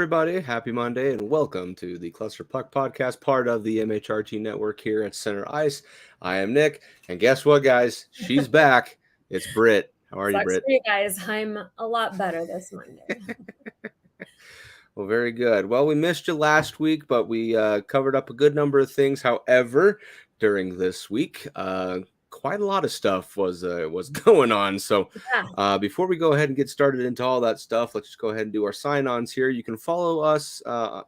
everybody. Happy Monday and welcome to the Cluster Puck Podcast, part of the MHRT network here at Center Ice. I am Nick, and guess what, guys? She's back. It's Brit. How are you, Brit? For you guys, I'm a lot better this Monday. Well, very good. Well, we missed you last week, but we covered up a good number of things. However, during this week, quite a lot of stuff was going on. So before we go ahead and get started into all that stuff, let's just go ahead and do our sign-ons here. You can follow us you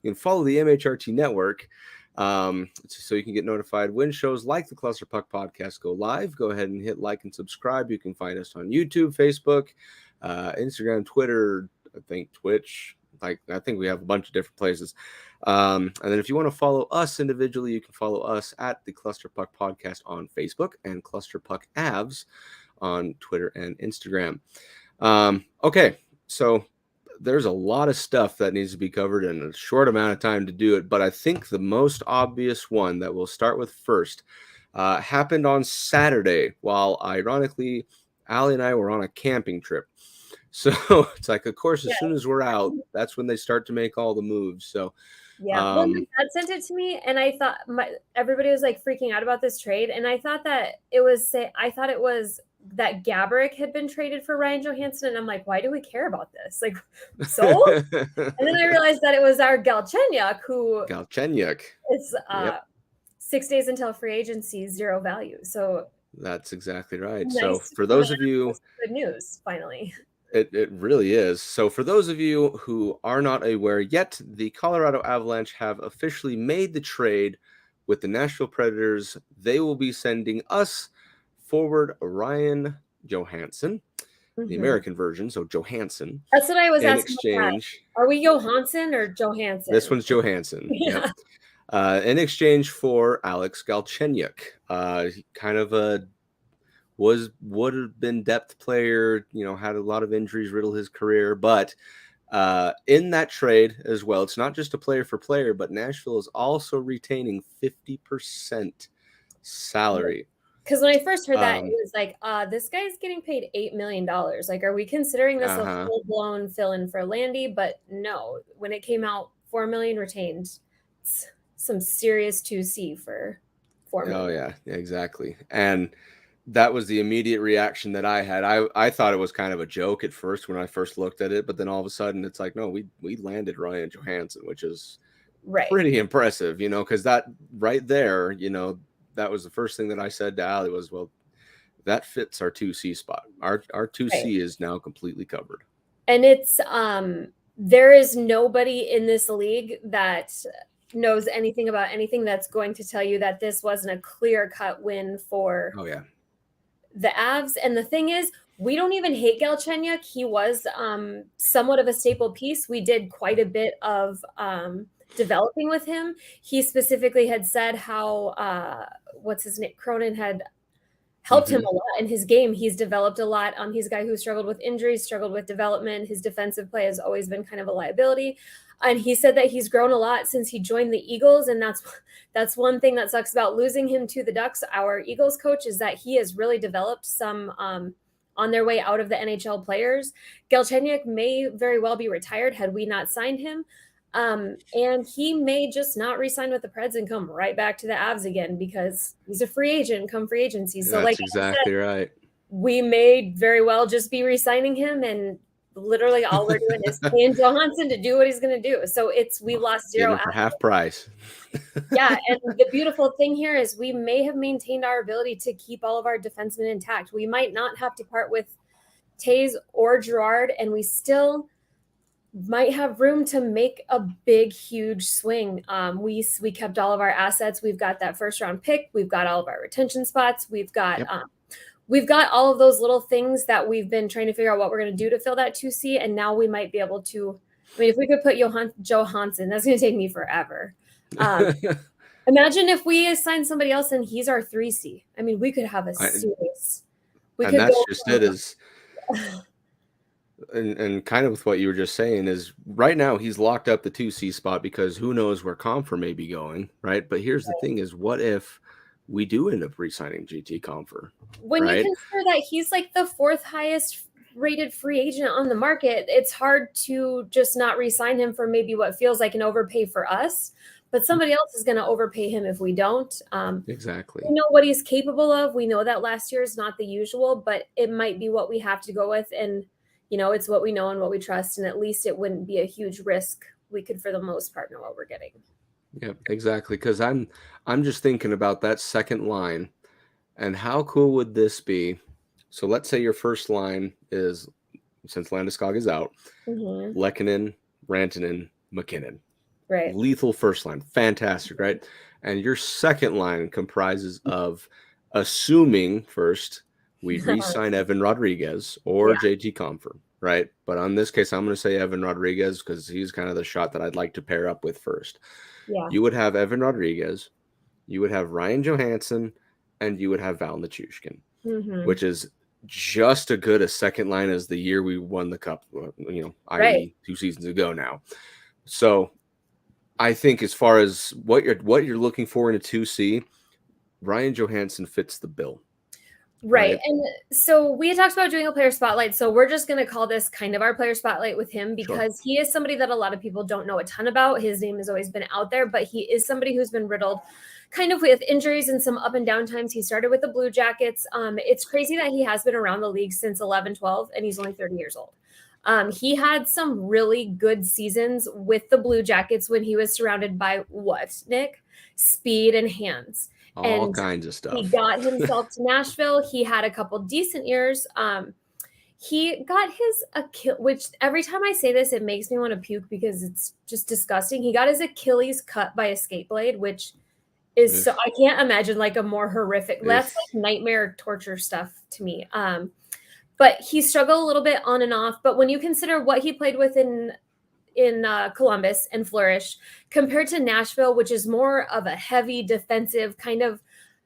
can follow the MHRT network so you can get notified when shows like the Cluster Puck Podcast go live. Go ahead and hit like and subscribe. You can find us on YouTube, Facebook, Instagram, Twitter, I think Twitch. I think we have a bunch of different places. And then if you want to follow us individually, you can follow us at the Cluster Puck Podcast on Facebook and Cluster Puck Avs on Twitter and Instagram. Okay, so there's a lot of stuff that needs to be covered in a short amount of time to do it, but I think the most obvious one that we'll start with first happened on Saturday while, ironically, Allie and I were on a camping trip. So it's like, of course, as soon as we're out, that's when they start to make all the moves. So well, my dad sent it to me, and I thought everybody was like freaking out about this trade, and I thought it was that Gaborik had been traded for Ryan Johansson, and I'm like, why do we care about this? Like, so? And then I realized that it was our Galchenyuk, who is 6 days until free agency, zero value. So that's exactly right. Nice. So for those of you, good news, finally. It really is. So for those of you who are not aware yet, the Colorado Avalanche have officially made the trade with the Nashville Predators. They will be sending us forward Ryan Johansson, the American version, so Johansson. That's what I was asking. Exchange. Are we Johansson or Johansson? This one's Johansson. Yeah. In exchange for Alex Galchenyuk, kind of would have been depth player, had a lot of injuries riddle his career, but in that trade as well, it's not just a player for player, but Nashville is also retaining 50% salary. Because when I first heard that, it was like, this guy's getting paid $8 million. Like, are we considering this a full-blown fill-in for Landy? But no, when it came out, $4 million retained. It's some serious 2C for $4 million. Oh, yeah, exactly. And that was the immediate reaction that I had. I thought it was kind of a joke at first when I first looked at it, but then all of a sudden it's like, no, we landed Ryan Johansson, which is pretty impressive, because that right there, that was the first thing that I said to Allie was, well, that fits our 2C spot. Our 2C is now completely covered. And it's there is nobody in this league that knows anything about anything that's going to tell you that this wasn't a clear-cut win for the Avs. And the thing is, we don't even hate Galchenyuk. He was somewhat of a staple piece. We did quite a bit of developing with him. He specifically had said how what's his name, Cronin had helped him a lot in his game. He's developed a lot. He's a guy who struggled with injuries, struggled with development. His defensive play has always been kind of a liability. And he said that he's grown a lot since he joined the Eagles. And that's one thing that sucks about losing him to the Ducks. Our Eagles coach is that he has really developed some on their way out of the NHL players. Galchenyuk may very well be retired had we not signed him. And he may just not re-sign with the Preds and come right back to the Avs again because he's a free agent come free agency. So that's exactly right. We may very well just be re-signing him, and literally all we're doing is paying Johansson to do what he's going to do. So we lost zero for half price. Yeah. And the beautiful thing here is we may have maintained our ability to keep all of our defensemen intact. We might not have to part with Taze or Girard, and we still might have room to make a big, huge swing. We kept all of our assets. We've got that first round pick. We've got all of our retention spots. We've got all of those little things that we've been trying to figure out what we're going to do to fill that 2C. And now we might be able to, if we could put Johansson, that's going to take me forever. Imagine if we assign somebody else and he's our 3C. We could have a serious. And kind of with what you were just saying is right now he's locked up the 2C spot because who knows where Compher may be going, right? But here's the thing is, what if we do end up re-signing GT Compher? When you consider that he's like the fourth highest rated free agent on the market, it's hard to just not re-sign him for maybe what feels like an overpay for us, but somebody else is going to overpay him if we don't. Exactly. We know what he's capable of. We know that last year is not the usual, but it might be what we have to go with. And, it's what we know and what we trust. And at least it wouldn't be a huge risk. We could, for the most part, know what we're getting. Yeah, exactly. Because I'm just thinking about that second line, and how cool would this be? So let's say your first line is, since Landeskog is out, Lehkonen, Rantanen, McKinnon. Right. Lethal first line. Fantastic, right? And your second line comprises of, assuming first we re-sign Evan Rodriguez or JT Compher, right? But on this case, I'm going to say Evan Rodriguez because he's kind of the shot that I'd like to pair up with first. Yeah. You would have Evan Rodriguez, you would have Ryan Johansson, and you would have Val Nichushkin, which is just as good a second line as the year we won the cup, i.e. 2 seasons ago now. So I think as far as what you're looking for in a 2C, Ryan Johansson fits the bill. Right. And so we had talked about doing a player spotlight. So we're just going to call this kind of our player spotlight with him because he is somebody that a lot of people don't know a ton about. His name has always been out there, but he is somebody who's been riddled kind of with injuries and some up and down times. He started with the Blue Jackets. It's crazy that he has been around the league since 11-12 and he's only 30 years old. He had some really good seasons with the Blue Jackets when he was surrounded by what, Nick? Speed and hands. All kinds of stuff. He got himself to Nashville. He had a couple decent years. He got his Achilles, which every time I say this, it makes me want to puke because it's just disgusting. He got his Achilles cut by a skate blade, which is so, I can't imagine like a more horrific, that's like nightmare torture stuff to me. But he struggled a little bit on and off. But when you consider what he played with in Columbus and Flourish compared to Nashville, which is more of a heavy defensive kind of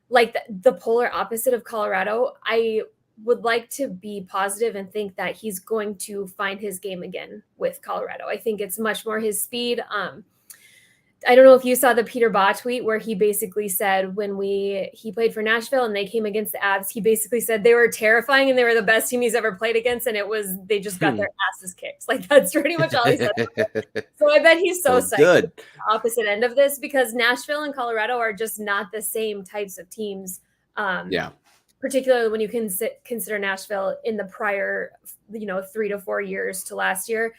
like the polar opposite of Colorado, I would like to be positive and think that he's going to find his game again with Colorado. I think it's much more his speed. I don't know if you saw the Peter Baugh tweet where he basically said when he played for Nashville and they came against the Avs, he basically said they were terrifying and they were the best team he's ever played against. And they just got their asses kicked. Like that's pretty much all he said. So I bet he's so psyched good. The opposite end of this because Nashville and Colorado are just not the same types of teams. Particularly when you consider Nashville in the prior, 3 to 4 years to last year,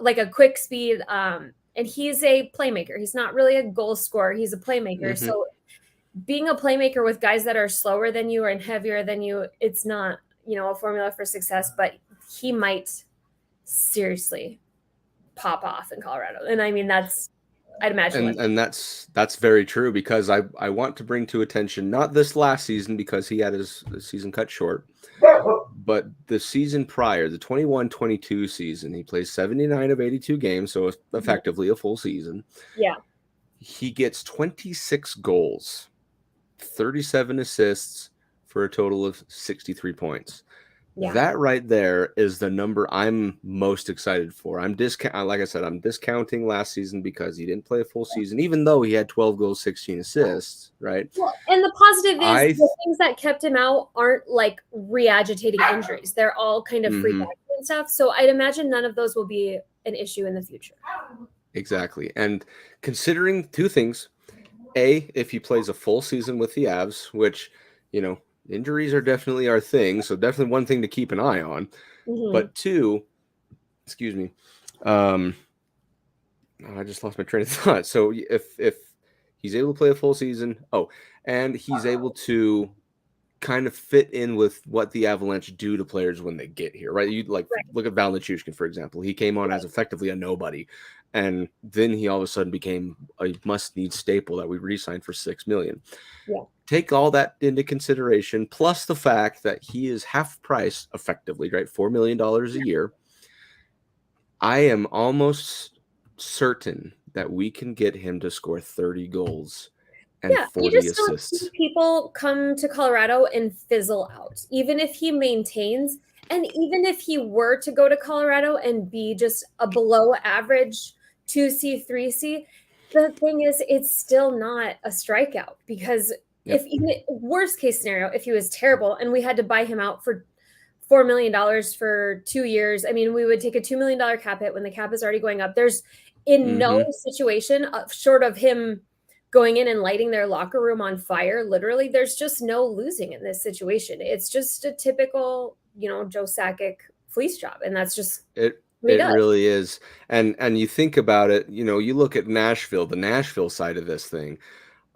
like a quick speed, and he's a playmaker. He's not really a goal scorer. He's a playmaker. So being a playmaker with guys that are slower than you and heavier than you, it's not, a formula for success, but he might seriously pop off in Colorado. And I mean, I'd imagine. And that's very true because I want to bring to attention, not this last season because he had his season cut short, but the season prior, the 21-22 season, he plays 79 of 82 games, so effectively a full season. Yeah. He gets 26 goals, 37 assists for a total of 63 points. Yeah. That right there is the number I'm most excited for. Like I said, I'm discounting last season because he didn't play a full season, even though he had 12 goals, 16 assists, right? Well, and the positive is the things that kept him out aren't like re-agitating injuries. They're all kind of freak accident stuff. So I'd imagine none of those will be an issue in the future. Exactly. And considering two things, A, if he plays a full season with the Avs, which, injuries are definitely our thing, so definitely one thing to keep an eye on. But two, excuse me, I just lost my train of thought. So if he's able to play a full season, and he's able to kind of fit in with what the Avalanche do to players when they get here, right? Look at Val Nichushkin, for example. He came on as effectively a nobody, and then he all of a sudden became a must-need staple that we re-signed for $6 million. Yeah. Take all that into consideration, plus the fact that he is half price effectively, right? $4 million a year. I am almost certain that we can get him to score 30 goals and 40 assists. Don't see people come to Colorado and fizzle out, even if he maintains, and even if he were to go to Colorado and be just a below average 2C, 3C, the thing is, it's still not a strikeout because if even worst case scenario, if he was terrible and we had to buy him out for $4 million for 2 years. I mean, we would take a $2 million cap hit when the cap is already going up. There's in no situation short of him going in and lighting their locker room on fire. Literally, there's just no losing in this situation. It's just a typical, Joe Sakic fleece job. And that's just it really is. And you think about it, you look at Nashville, the Nashville side of this thing.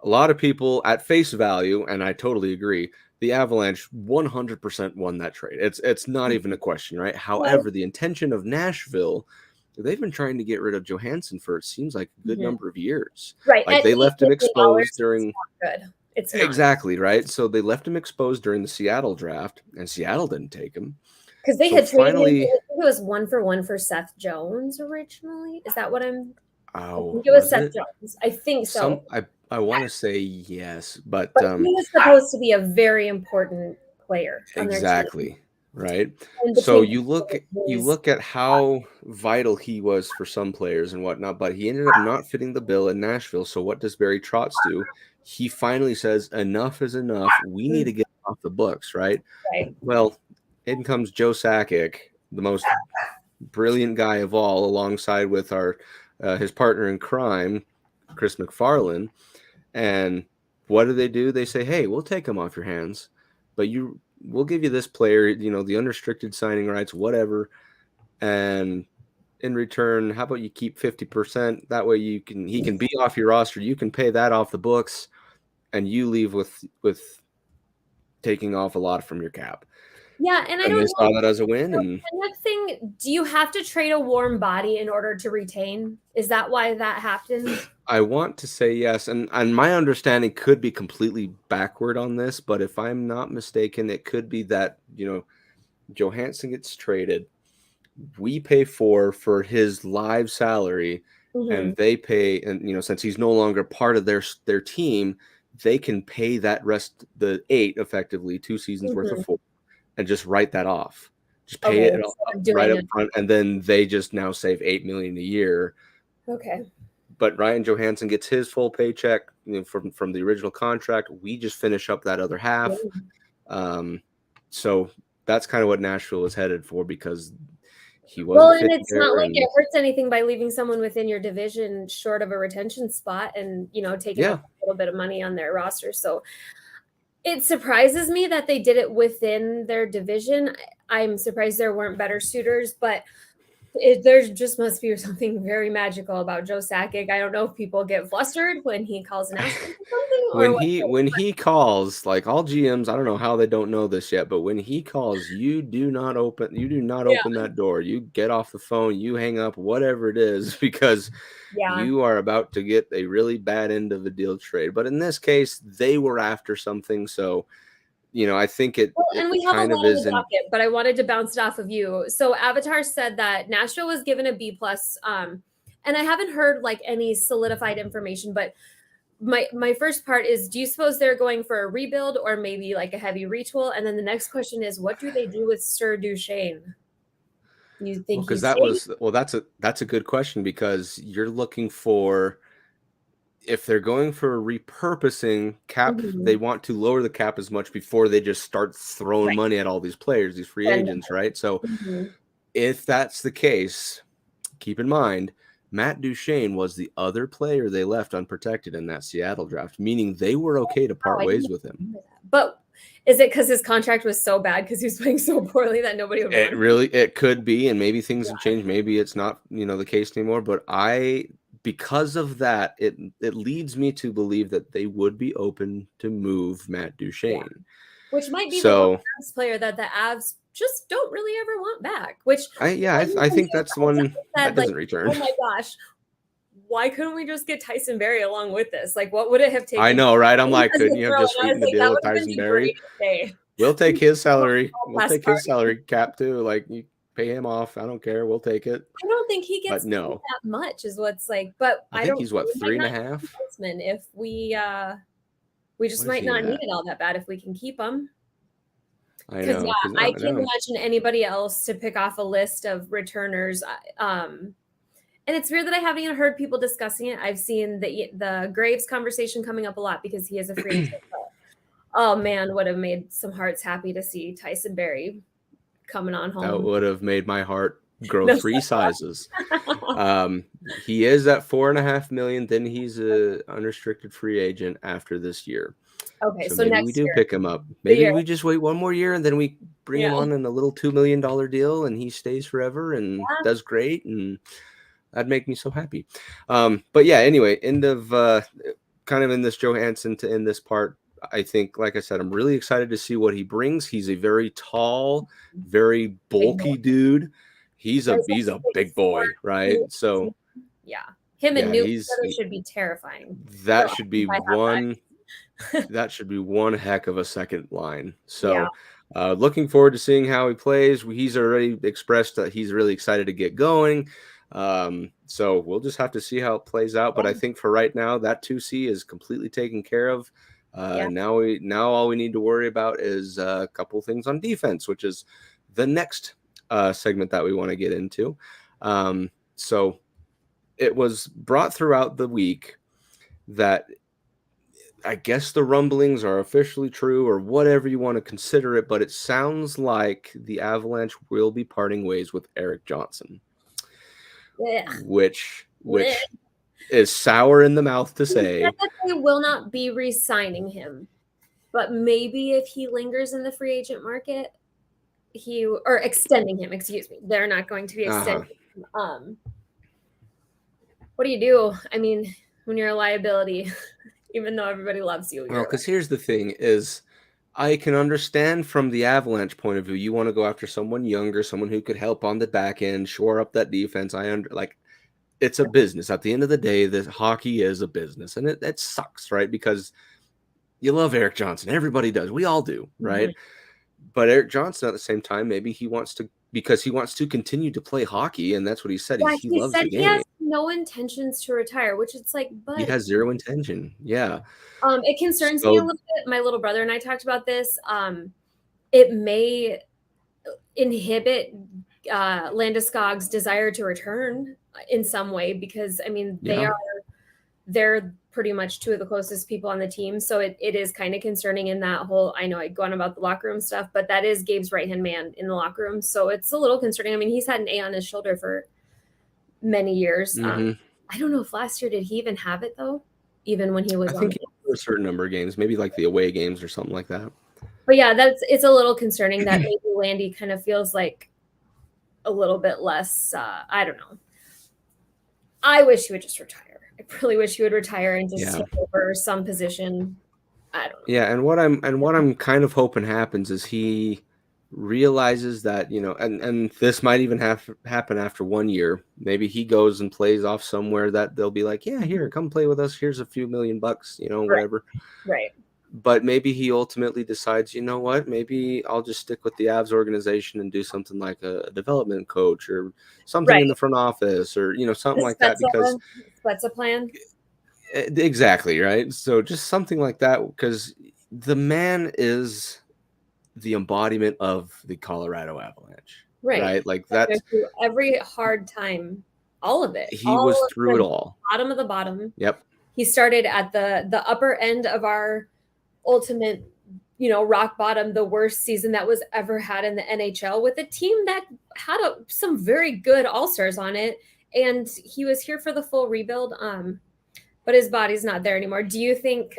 A lot of people at face value, and I totally agree, the Avalanche 100% won that trade. It's not even a question, right? However, the intention of Nashville, they've been trying to get rid of Johansson for, it seems like, a good number of years. Right. Like they left him exposed during. It's not. Exactly, right? So they left him exposed during the Seattle draft, and Seattle didn't take him. Because they had traded him, I think it was 1-for-1 for Seth Jones originally. Is that what I'm? I think it was Seth Jones. I think so. I want to say yes, but he was supposed to be a very important player. Exactly, right? So you look at how vital he was for some players and whatnot, but he ended up not fitting the bill in Nashville. So what does Barry Trotz do? He finally says, enough is enough. We need to get off the books, right? Right. Well, in comes Joe Sakic, the most brilliant guy of all, alongside with his partner in crime, Chris McFarland. And what do? They say, hey, we'll take him off your hands, but we'll give you this player, the unrestricted signing rights, whatever. And in return, how about you keep 50%? That way he can be off your roster. You can pay that off the books, and you leave with taking off a lot from your cap. Yeah, and I don't know. Saw that as a win. And next thing, do you have to trade a warm body in order to retain? Is that why that happened? I want to say yes, and my understanding could be completely backward on this, but if I'm not mistaken, it could be that Johansson gets traded, we pay for his live salary, and they pay, and since he's no longer part of their team, they can pay that rest, the 8 effectively 2 seasons worth of 4. And just write that off. Just pay it right up front, and then they just now save $8 million a year. Okay. But Ryan Johansson gets his full paycheck from the original contract. We just finish up that other half. So that's kind of what Nashville is headed for, because he wasn't. Well, and it's not like it hurts anything by leaving someone within your division short of a retention spot and taking a little bit of money on their roster. So it surprises me that they did it within their division. I'm surprised there weren't better suitors, but there just must be something very magical about Joe Sakic. I don't know if people get flustered when he calls an outfit or something. When he calls, like all GMs, I don't know how they don't know this yet, but when he calls, you do not open that door. You get off the phone, you hang up, whatever it is, because you are about to get a really bad end of a deal trade. But in this case, they were after something, so I think it. Well, and we have a lot of the docket, but I wanted to bounce it off of you. So Avatar said that Nashville was given a B+, and I haven't heard like any solidified information. But my first part is: do you suppose they're going for a rebuild or maybe like a heavy retool? And then the next question is: what do they do with Sir Duchesne? You think? Because that's a good question, because you're looking for. If they're going for repurposing cap, they want to lower the cap as much before they just start throwing money at all these players, these free agents, right? So if that's the case, keep in mind, Matt Duchesne was the other player they left unprotected in that Seattle draft, meaning they were okay to part ways with him. But is it because his contract was so bad because he was playing so poorly that nobody would want him? It could be, and maybe things have changed. Maybe it's not, the case anymore, but because of that, it leads me to believe that they would be open to move Matt Duchesne. Which might be the Avs player that the Avs just don't really ever want back. Which I think that's one that doesn't return. Oh my gosh. Why couldn't we just get Tyson Barrie along with this? Like, what would it have taken? I know, right? I'm like, couldn't you have just sweetened the deal with Tyson Barrie? We'll take his salary. We'll take his salary cap too. Like, you pay him off. I don't care. We'll take it. I don't think he gets that much is what's like, but I think he's what, 3.5? If we just might not need it all that bad if we can keep him. I know. I can't imagine anybody else to pick off a list of returners. And it's weird that I haven't even heard people discussing it. I've seen the Graves conversation coming up a lot because he is a free agent. Oh man, would have made some hearts happy to see Tyson Barrie coming on home. That would have made my heart grow 3 sizes. He is at $4.5 million. Then he's a unrestricted free agent after this year. Okay, so maybe next we do year, pick him up. Maybe we just wait one more year and then we bring him on in a little $2 million deal and he stays forever and does great, and that'd make me so happy. But yeah, anyway, end of kind of in this Johansson to end this part. I think, like I said, I'm really excited to see what he brings. He's a very tall, very bulky dude. He's a big boy, right? So yeah, him and Newt should be terrifying. That should be one. That should be one heck of a second line. So looking forward to seeing how he plays. He's already expressed that he's really excited to get going. So we'll just have to see how it plays out. But I think for right now, that 2C is completely taken care of. Now all we need to worry about is a couple of things on defense, which is the next segment that we want to get into. So it was brought throughout the week that I guess the rumblings are officially true, or whatever you want to consider it, but it sounds like the Avalanche will be parting ways with Erik Johnson, which is sour in the mouth to say. They will not be re-signing him, but maybe if he lingers in the free agent market, or extending him. Excuse me, they're not going to be extending him. What do you do? I mean, when you're a liability. Even though everybody loves you. Well, because here's the thing is, I can understand from the Avalanche point of view, you want to go after someone younger, someone who could help on the back end, shore up that defense. It's a business. At the end of the day, the hockey is a business, and it sucks, right? Because you love Erik Johnson. Everybody does. We all do, right? Mm-hmm. But Erik Johnson, at the same time, maybe he wants to continue to play hockey, and that's what he said. He loves the game. He has no intentions to retire, which it's like, but he has zero intention. Yeah. It concerns me a little bit. My little brother and I talked about this. It may inhibit Landeskog's desire to return in some way, because I mean they're pretty much two of the closest people on the team. So it is kind of concerning in that whole, I know I go on about the locker room stuff, but that is Gabe's right-hand man in the locker room. So it's a little concerning. I mean, he's had an A on his shoulder for many years. Mm-hmm. I don't know if last year, did he even have it though? Even when he was I think he had a certain number of games, maybe like the away games or something like that. But yeah, it's a little concerning that maybe Landy kind of feels like a little bit less, I don't know. I wish he would just retire. I really wish he would retire and just take over some position. I don't know. Yeah, and what I'm kind of hoping happens is he realizes that, and this might even happen after 1 year. Maybe he goes and plays off somewhere that they'll be like, yeah, here, come play with us. Here's a few $1 million, whatever. Right. But maybe he ultimately decides, you know what, maybe I'll just stick with the Avs organization and do something like a development coach or something in the front office, or, something like that, because that's a plan. Exactly. Right. So just something like that, because the man is the embodiment of the Colorado Avalanche. Right. Like that's every hard time, all of it. He was through it all. Bottom of the bottom. Yep. He started at the upper end of our ultimate, rock bottom, the worst season that was ever had in the NHL, with a team that had some very good all-stars on it. And he was here for the full rebuild. But his body's not there anymore. Do you think,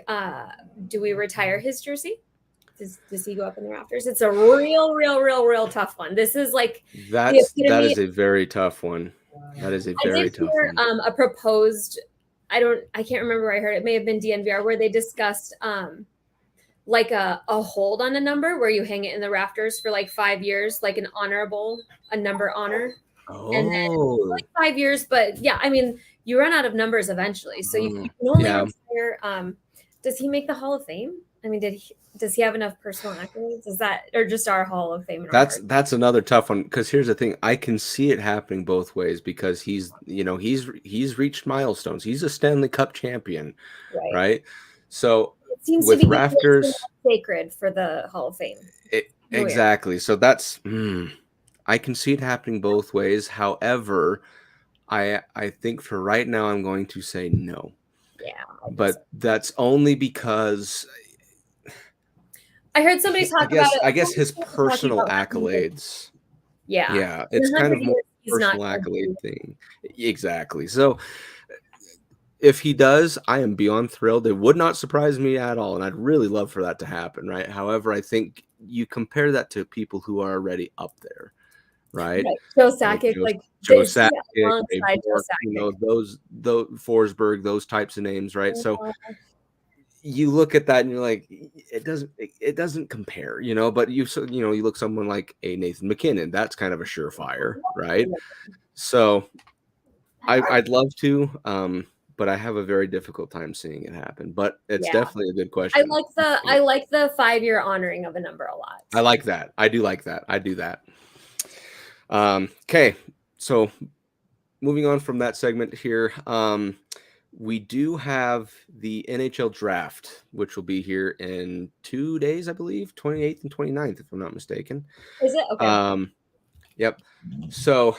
do we retire his jersey? Does he go up in the rafters? It's a real tough one. This is like, that is a very tough one. That is a very tough one. A proposed, I can't remember where I heard it. It may have been DNVR, where they discussed like a hold on a number where you hang it in the rafters for like 5 years, like a number honor. Oh. And then like 5 years, but yeah, I mean, you run out of numbers eventually, so you can only retire. Does he make the Hall of Fame? I mean, does he have enough personal accolades? Is that, or just our Hall of Fame? That's another tough one, because here's the thing: I can see it happening both ways, because he's reached milestones. He's a Stanley Cup champion, right? So it seems with to be rafters sacred for the Hall of Fame. Exactly. So that's I can see it happening both ways. However, I think for right now I'm going to say no. Yeah. But that's only because I heard somebody talk about it. I guess his personal accolades Yeah, it's kind of more personal accolade thing. Exactly. So if he does, I am beyond thrilled. It would not surprise me at all, and I'd really love for that to happen, right? However, I think you compare that to people who are already up there, right? Joe Sakic, Joe Sakic, those Forsberg, those types of names, right? So you look at that and you're like, it doesn't compare, but you look someone like a Nathan MacKinnon, that's kind of a surefire, right? So I'd love to, but I have a very difficult time seeing it happen. But it's definitely a good question. I like the 5-year honoring of a number a lot. I like that. I do like that. I do that. Okay, so moving on from that segment here, we do have the NHL Draft, which will be here in 2 days, I believe, 28th and 29th, if I'm not mistaken. Is it? Okay. Yep. So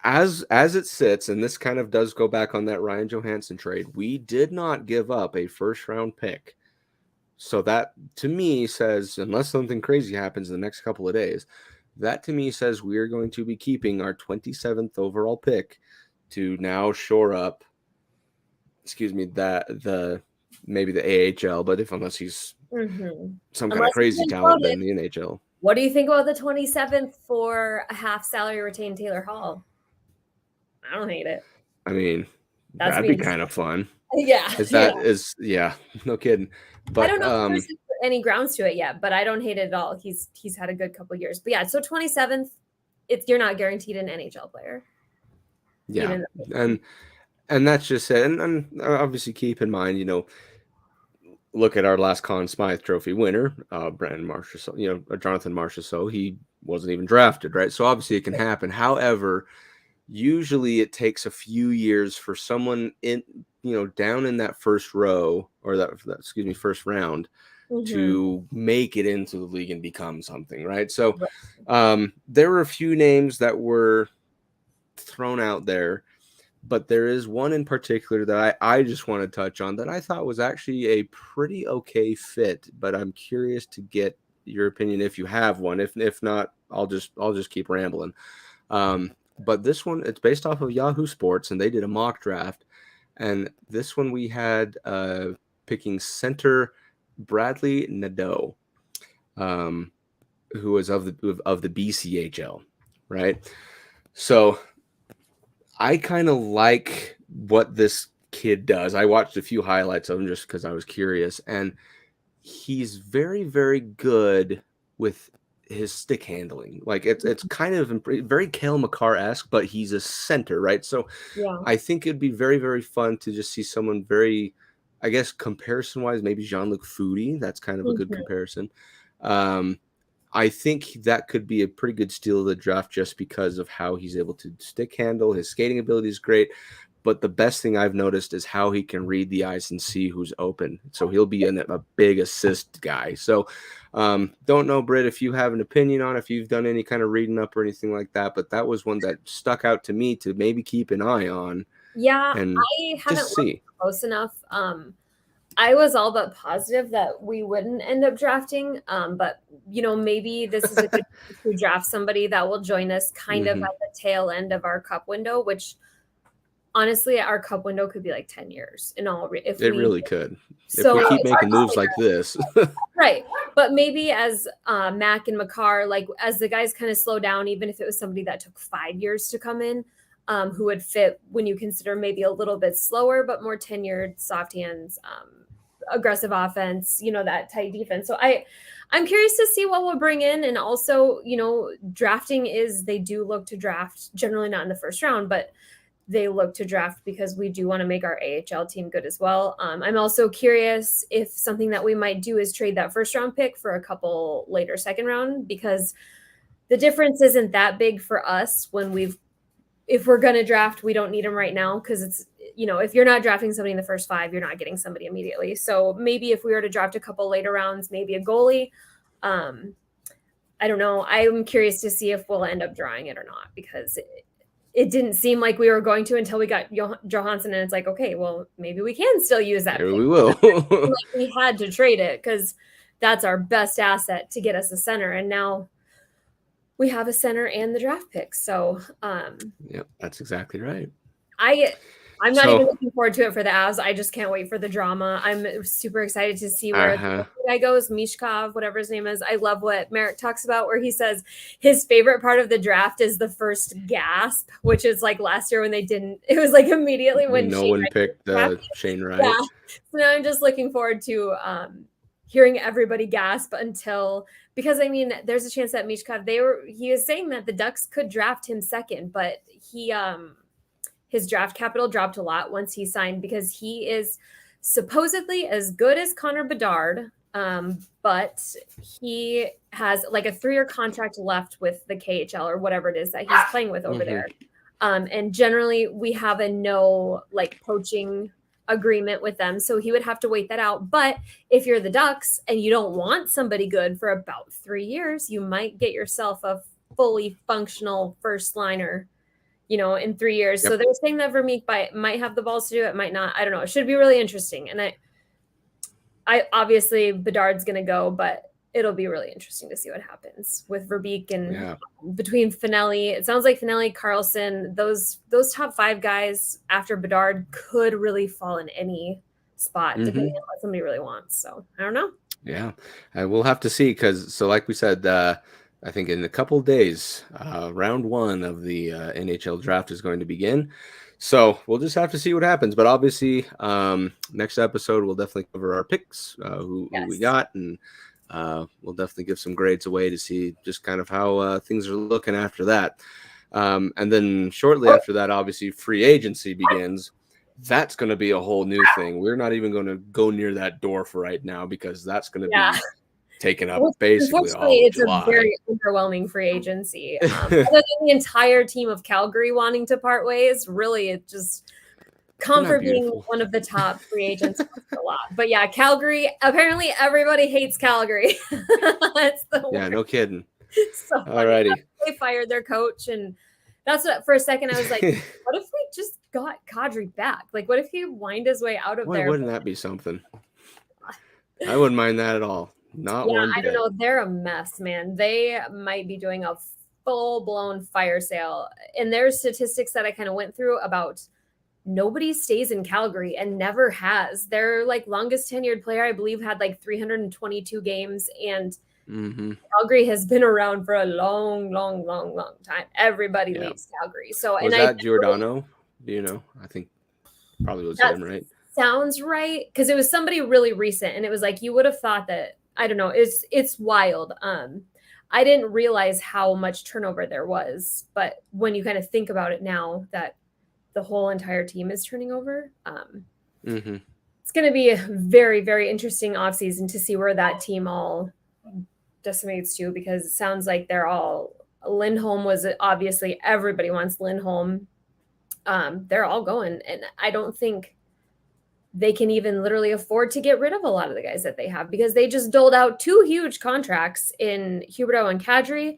as it sits, and this kind of does go back on that Ryan Johansson trade, we did not give up a first-round pick. So that, to me, says, unless something crazy happens in the next couple of days, that to me says we are going to be keeping our 27th overall pick to now shore up, maybe the AHL, but unless he's some kind of crazy talent in the NHL. What do you think about the 27th for a half salary retained Taylor Hall? I don't hate it. I mean, that'd be kind of fun. Yeah. No kidding. But I don't know if there's any grounds to it yet, but I don't hate it at all. He's had a good couple of years. But yeah, so 27th, you're not guaranteed an NHL player. Yeah. And that's just it. And obviously keep in mind, look at our last Conn Smythe Trophy winner, Brandon Marchessault, Jonathan Marchessault. He wasn't even drafted, right? So obviously it can happen. However, usually it takes a few years for someone down in that first row or first round to make it into the league and become something, right? So there were a few names that were thrown out there, but there is one in particular that I just want to touch on that I thought was actually a pretty okay fit, but I'm curious to get your opinion if you have one. If not, I'll just keep rambling. But this one, it's based off of Yahoo Sports, and they did a mock draft. And this one we had picking center Bradley Nadeau, who is of the BCHL, right? So I kind of like what this kid does. I watched a few highlights of him just because I was curious, and he's very, very good with his stick handling. Like it's kind of very Cale Makar-esque, but he's a center, right? So I think it'd be very, very fun to just see someone very, I guess, comparison-wise, maybe Jean-Luc Foudy. That's kind of a good comparison. I think that could be a pretty good steal of the draft just because of how he's able to stick handle. His skating ability is great. But the best thing I've noticed is how he can read the ice and see who's open. So he'll be a big assist guy. So don't know, Britt, if you have an opinion on if you've done any kind of reading up or anything like that. But that was one that stuck out to me to maybe keep an eye on. Yeah, I haven't looked close enough. I was all but positive that we wouldn't end up drafting. But, maybe this is a good to draft somebody that will join us kind of at the tail end of our cup window, which – honestly, our cup window could be like 10 years in all. It really could. So if we keep making moves like this. Right. But maybe as Mac and Makar, as the guys kind of slow down, even if it was somebody that took 5 years to come in, who would fit when you consider maybe a little bit slower, but more tenured, soft hands, aggressive offense, that tight defense. So I'm curious to see what we'll bring in. And also, drafting they do look to draft, generally not in the first round, but they look to draft because we do want to make our AHL team good as well. I'm also curious if something that we might do is trade that first round pick for a couple later second round, because the difference isn't that big for us if we're going to draft, we don't need them right now. Cause it's, if you're not drafting somebody in the first 5, you're not getting somebody immediately. So maybe if we were to draft a couple later rounds, maybe a goalie, I don't know. I'm curious to see if we'll end up drawing it or not, because it didn't seem like we were going to until we got Johansson, and it's like, okay, well, maybe we can still use that. Maybe we will. We had to trade it because that's our best asset to get us a center. And now we have a center and the draft pick. So yeah, that's exactly right. I'm not even looking forward to it for the Avs. I just can't wait for the drama. I'm super excited to see where the guy goes, Mishkov, whatever his name is. I love what Merrick talks about, where he says his favorite part of the draft is the first gasp, which is like last year when they didn't. It was like immediately when no one picked Shane Wright. Yeah. So now I'm just looking forward to hearing everybody gasp because I mean, there's a chance that Mishkov, he is saying that the Ducks could draft him second, but his draft capital dropped a lot once he signed because he is supposedly as good as Connor Bedard, but he has like a 3-year contract left with the KHL or whatever it is that he's playing with over there. And generally we have a no like poaching agreement with them. So he would have to wait that out. But if you're the Ducks and you don't want somebody good for about 3 years, you might get yourself a fully functional first liner, in 3 years. Yep. So they're saying that Vermeek might have the balls to do it, might not. I don't know. It should be really interesting. And I obviously Bedard's going to go, but it'll be really interesting to see what happens with Verbeek and between Finelli. It sounds like Finelli, Carlson, those top 5 guys after Bedard could really fall in any spot depending on what somebody really wants. So I don't know. Yeah, we'll have to see because like we said, I think in a couple of days, round 1 of the NHL draft is going to begin. So we'll just have to see what happens. But obviously, next episode, we'll definitely cover our picks, who we got, and we'll definitely give some grades away to see just kind of how things are looking after that. And then shortly after that, obviously, free agency begins. That's going to be a whole new thing. We're not even going to go near that door for right now because that's going to be taken up basically all it's July. A very overwhelming free agency. Other than the entire team of Calgary wanting to part ways, really it just Comfort being one of the top free agents a lot. But yeah, Calgary, apparently everybody hates Calgary. That's the word. No kidding. So alrighty. They fired their coach, and that's what for a second I was like, what if we just got Kadri back? Like, what if he whined his way out of there? Wouldn't that be something? I wouldn't mind that at all. Not one bit. I don't know. They're a mess, man. They might be doing a full-blown fire sale. And there's statistics that I kind of went through about nobody stays in Calgary and never has. Their like longest tenured player, I believe, had like 322 games. And Calgary has been around for a long, long, long, long time. Everybody leaves Calgary. So was that Giordano? Do you know? I think probably was him, right? Sounds right. Because it was somebody really recent. And it was like, you would have thought that, I don't know. It's wild. I didn't realize how much turnover there was, but when you kind of think about it now that the whole entire team is turning over, it's going to be a very, very interesting offseason to see where that team all decimates to, because it sounds like they're all Lindholm was obviously everybody wants Lindholm. They're all going, and I don't think they can even literally afford to get rid of a lot of the guys that they have because they just doled out 2 huge contracts in Huberdeau and Kadri.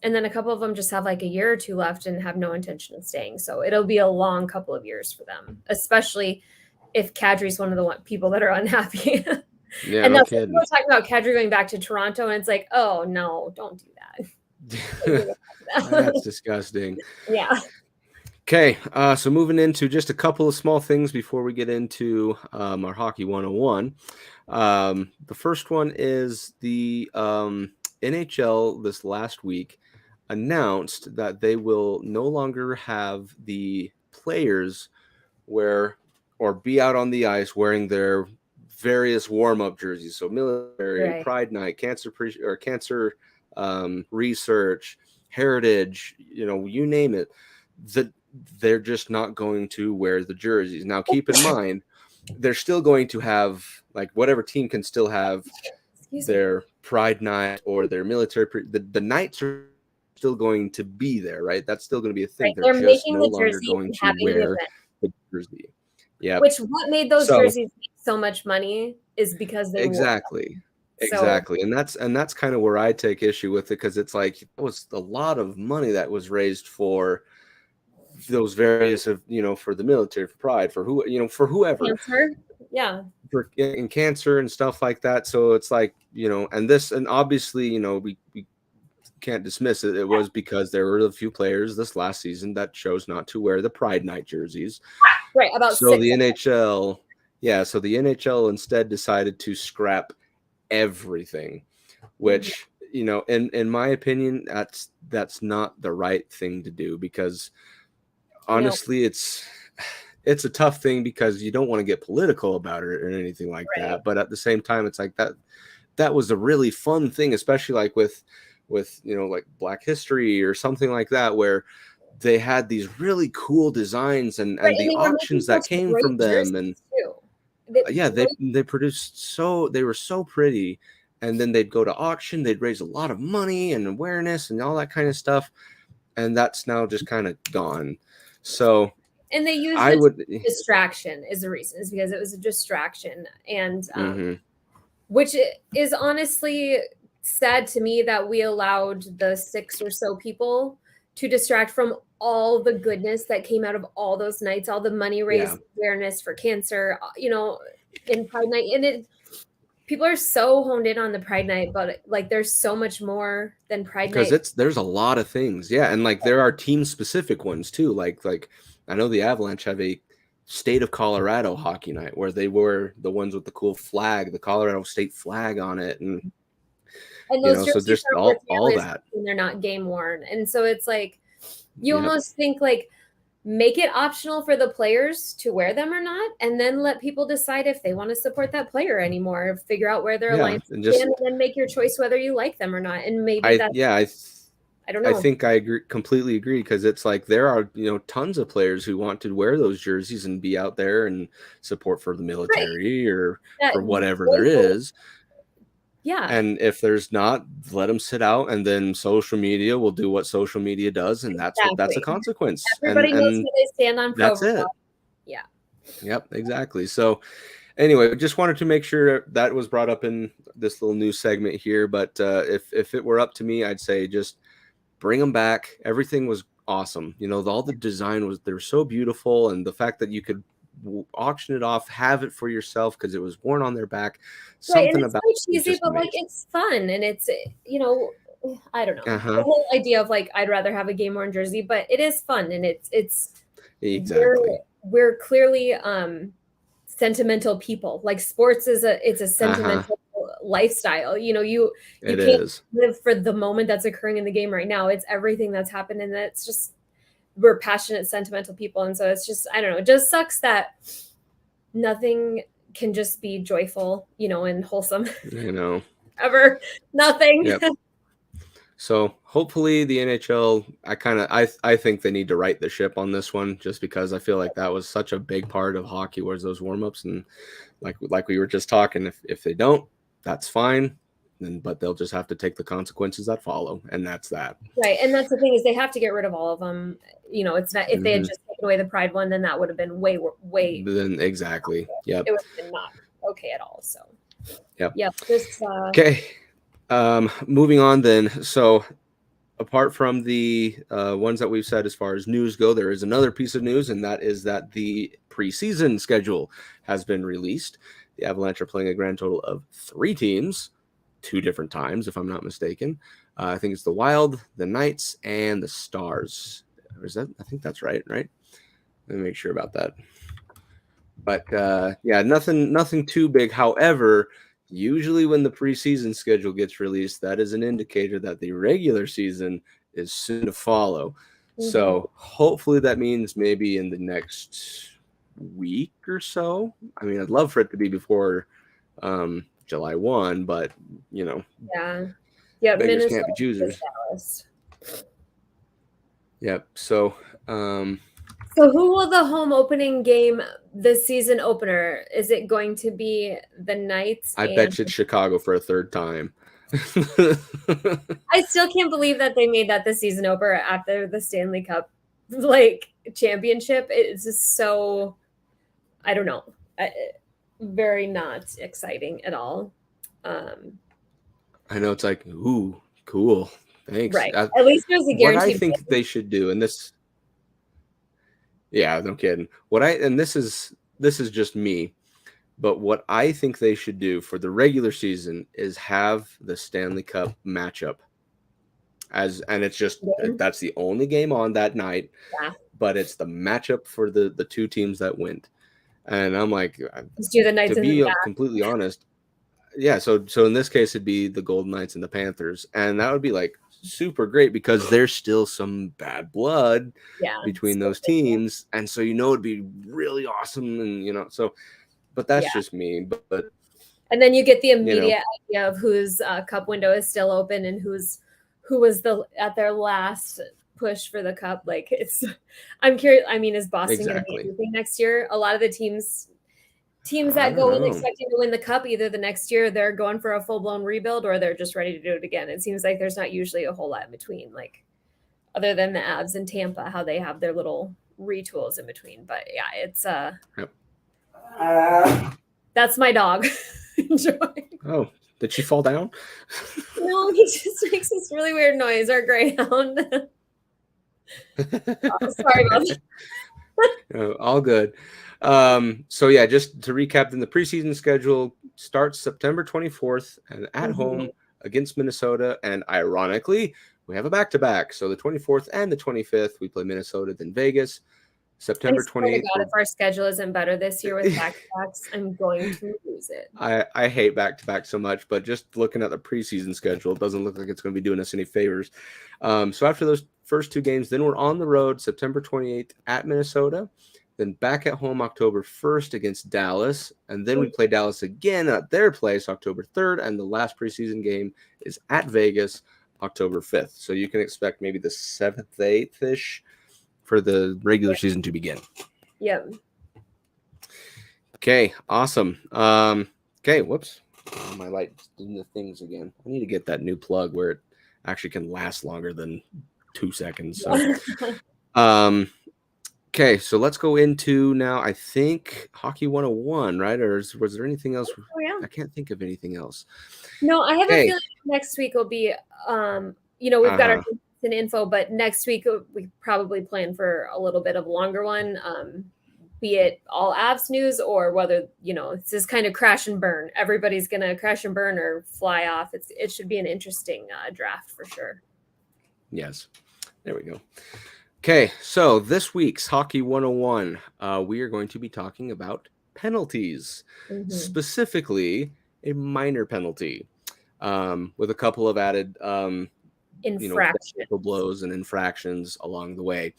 And then a couple of them just have like a year or 2 left and have no intention of staying. So it'll be a long couple of years for them, especially if Kadri's one of the people that are unhappy. Yeah, and no that's kidding. We're talking about Kadri going back to Toronto, and it's like, oh no, don't do that. That's disgusting. Yeah. Okay, so moving into just a couple of small things before we get into our Hockey 101. The first one is the NHL this last week announced that they will no longer have the players wear or be out on the ice wearing their various warm-up jerseys. So military, Pride Night, cancer research, heritage, you name it. They're just not going to wear the jerseys. Now, keep in mind, they're still going to have, like, whatever team can still have their Pride Night or their military. The nights are still going to be there, right? That's still going to be a thing. Right. They're just making no the longer jersey going to wear the jersey. Yeah. Which what made those jerseys make so much money is because they Exactly. And that's kind of where I take issue with it, because it's like it was a lot of money that was raised for those various for the military, for Pride, for for whoever, cancer, for in cancer and stuff like that. So it's like, and obviously, we can't dismiss it. It was because there were a few players this last season that chose not to wear the Pride Night jerseys. Right. About so 6 the NHL, so the NHL instead decided to scrap everything, which in my opinion, that's not the right thing to do, because honestly, it's a tough thing because you don't want to get political about it or anything like that. But at the same time, it's like that was a really fun thing, especially like with like Black History or something like that, where they had these really cool designs and the auctions that came from them. And they produced they were so pretty. And then they'd go to auction, they'd raise a lot of money and awareness and all that kind of stuff. And that's now just kind of gone. So, and they used distraction is the reason, is because it was a distraction. And which is honestly sad to me, that we allowed the 6 or so people to distract from all the goodness that came out of all those nights, all the money raised, awareness for cancer, in Pride Night. And people are so honed in on the Pride Night, but like there's so much more than Pride Night. Because there's a lot of things. Yeah. And like there are team specific ones too. Like I know the Avalanche have a state of Colorado hockey night where they were the ones with the cool flag, the Colorado state flag on it. And those so just all that. And they're not game worn. And so it's like, you almost think like, make it optional for the players to wear them or not, and then let people decide if they want to support that player anymore, figure out where their lines stand, and then make your choice whether you like them or not. And maybe I don't know. I think I completely agree, because it's like there are tons of players who want to wear those jerseys and be out there and support for the military or whatever there is. Yeah. And if there's not, let them sit out, and then social media will do what social media does, and that's a consequence. Everybody knows where they stand on pro. That's it. Yeah. Yep, exactly. So anyway, just wanted to make sure that was brought up in this little news segment here. But if it were up to me, I'd say just bring them back. Everything was awesome. All the design they were so beautiful, and the fact that you could auction it off, have it for yourself because it was worn on their back. Something about it's so cheesy, but like it's fun, and it's I don't know, the whole idea of like I'd rather have a game worn jersey, but it is fun, and it's exactly we're clearly sentimental people. Like sports is a sentimental lifestyle. You can't live for the moment that's occurring in the game right now. It's everything that's happened, and that's just, we're passionate, sentimental people. And so it's just, I don't know, it just sucks that nothing can just be joyful, and wholesome. Ever. Nothing. Yep. So hopefully the NHL, I think they need to right the ship on this one, just because I feel like that was such a big part of hockey, was those warm-ups. And like we were just talking, if they don't, that's fine. But they'll just have to take the consequences that follow, and that's that. Right, and that's the thing, is they have to get rid of all of them. It's not, if they had just taken away the Pride one, then that would have been way. Then exactly, yep. It would have been not okay at all. So, yep. Just okay. Moving on then. So, apart from the ones that we've said as far as news go, there is another piece of news, and that is that the preseason schedule has been released. The Avalanche are playing a grand total of 3 teams. 2 different times, if I'm not mistaken. I think it's the Wild, the Knights, and the Stars. Or is that? I think that's right. Let me make sure about that. But nothing too big. However, usually when the preseason schedule gets released, that is an indicator that the regular season is soon to follow. So hopefully that means maybe in the next week or so. I mean, I'd love for it to be before July 1, but beggars can't be choosers. Yep. So who will the home opening game, the season opener, is it going to be the Knights? I bet you it's Chicago for a 3rd time. I still can't believe that they made that the season opener after the Stanley Cup championship. It's just so, I don't know. Very not exciting at all. I know, it's like, ooh, cool, thanks. Right. At least there's a guarantee. What I think they should do, and this, no kidding. This is just me, but what I think they should do for the regular season is have the Stanley Cup matchup And it's just that's the only game on that night. Yeah. But it's the matchup for the two teams that went. And I'm like, let's do the Knights to be completely honest, yeah. So in this case, it'd be the Golden Knights and the Panthers, and that would be like super great because there's still some bad blood between those teams, and so it'd be really awesome, and so. But that's just me. But and then you get the immediate idea of whose cup window is still open and who was at their last push for the cup. Like I'm curious. I mean, is Boston going to be anything next year? A lot of the teams that go in expecting to win the cup, either the next year they're going for a full-blown rebuild or they're just ready to do it again. It seems like there's not usually a whole lot in between, like other than the Avs and Tampa, how they have their little retools in between. But yeah, it's that's my dog. Enjoying. Oh, did she fall down? No, he just makes this really weird noise. Our greyhound. Sorry about that. All good. So yeah, just to recap, then the preseason schedule starts September 24th and at home against Minnesota. And ironically, we have a back-to-back. So the 24th and the 25th, we play Minnesota, then Vegas. September 28th. God, if our schedule isn't better this year with back-to-backs, I'm going to lose it. I hate back-to-back so much, but just looking at the preseason schedule, it doesn't look like it's going to be doing us any favors. So after those first two games, then we're on the road September 28th at Minnesota, then back at home October 1st against Dallas, and then we play Dallas again at their place October 3rd, and the last preseason game is at Vegas October 5th. So you can expect maybe the 7th, 8th-ish for the regular season to begin. Yep. Okay, awesome. Okay, whoops. My light's doing the things again. I need to get that new plug where it actually can last longer than 2 seconds. So, okay, so let's go into now, I think, Hockey 101, right? Or was there anything else? Oh, yeah. I can't think of anything else. No, I have a feeling next week will be, we've got our info, but next week we probably plan for a little bit of a longer one, be it all Avs news or whether, it's this kind of crash and burn. Everybody's going to crash and burn or fly off. It should be an interesting draft for sure. Yes. There we go. Okay, so this week's Hockey 101, we are going to be talking about penalties, specifically a minor penalty, with a couple of added infractions, blows and infractions along the way.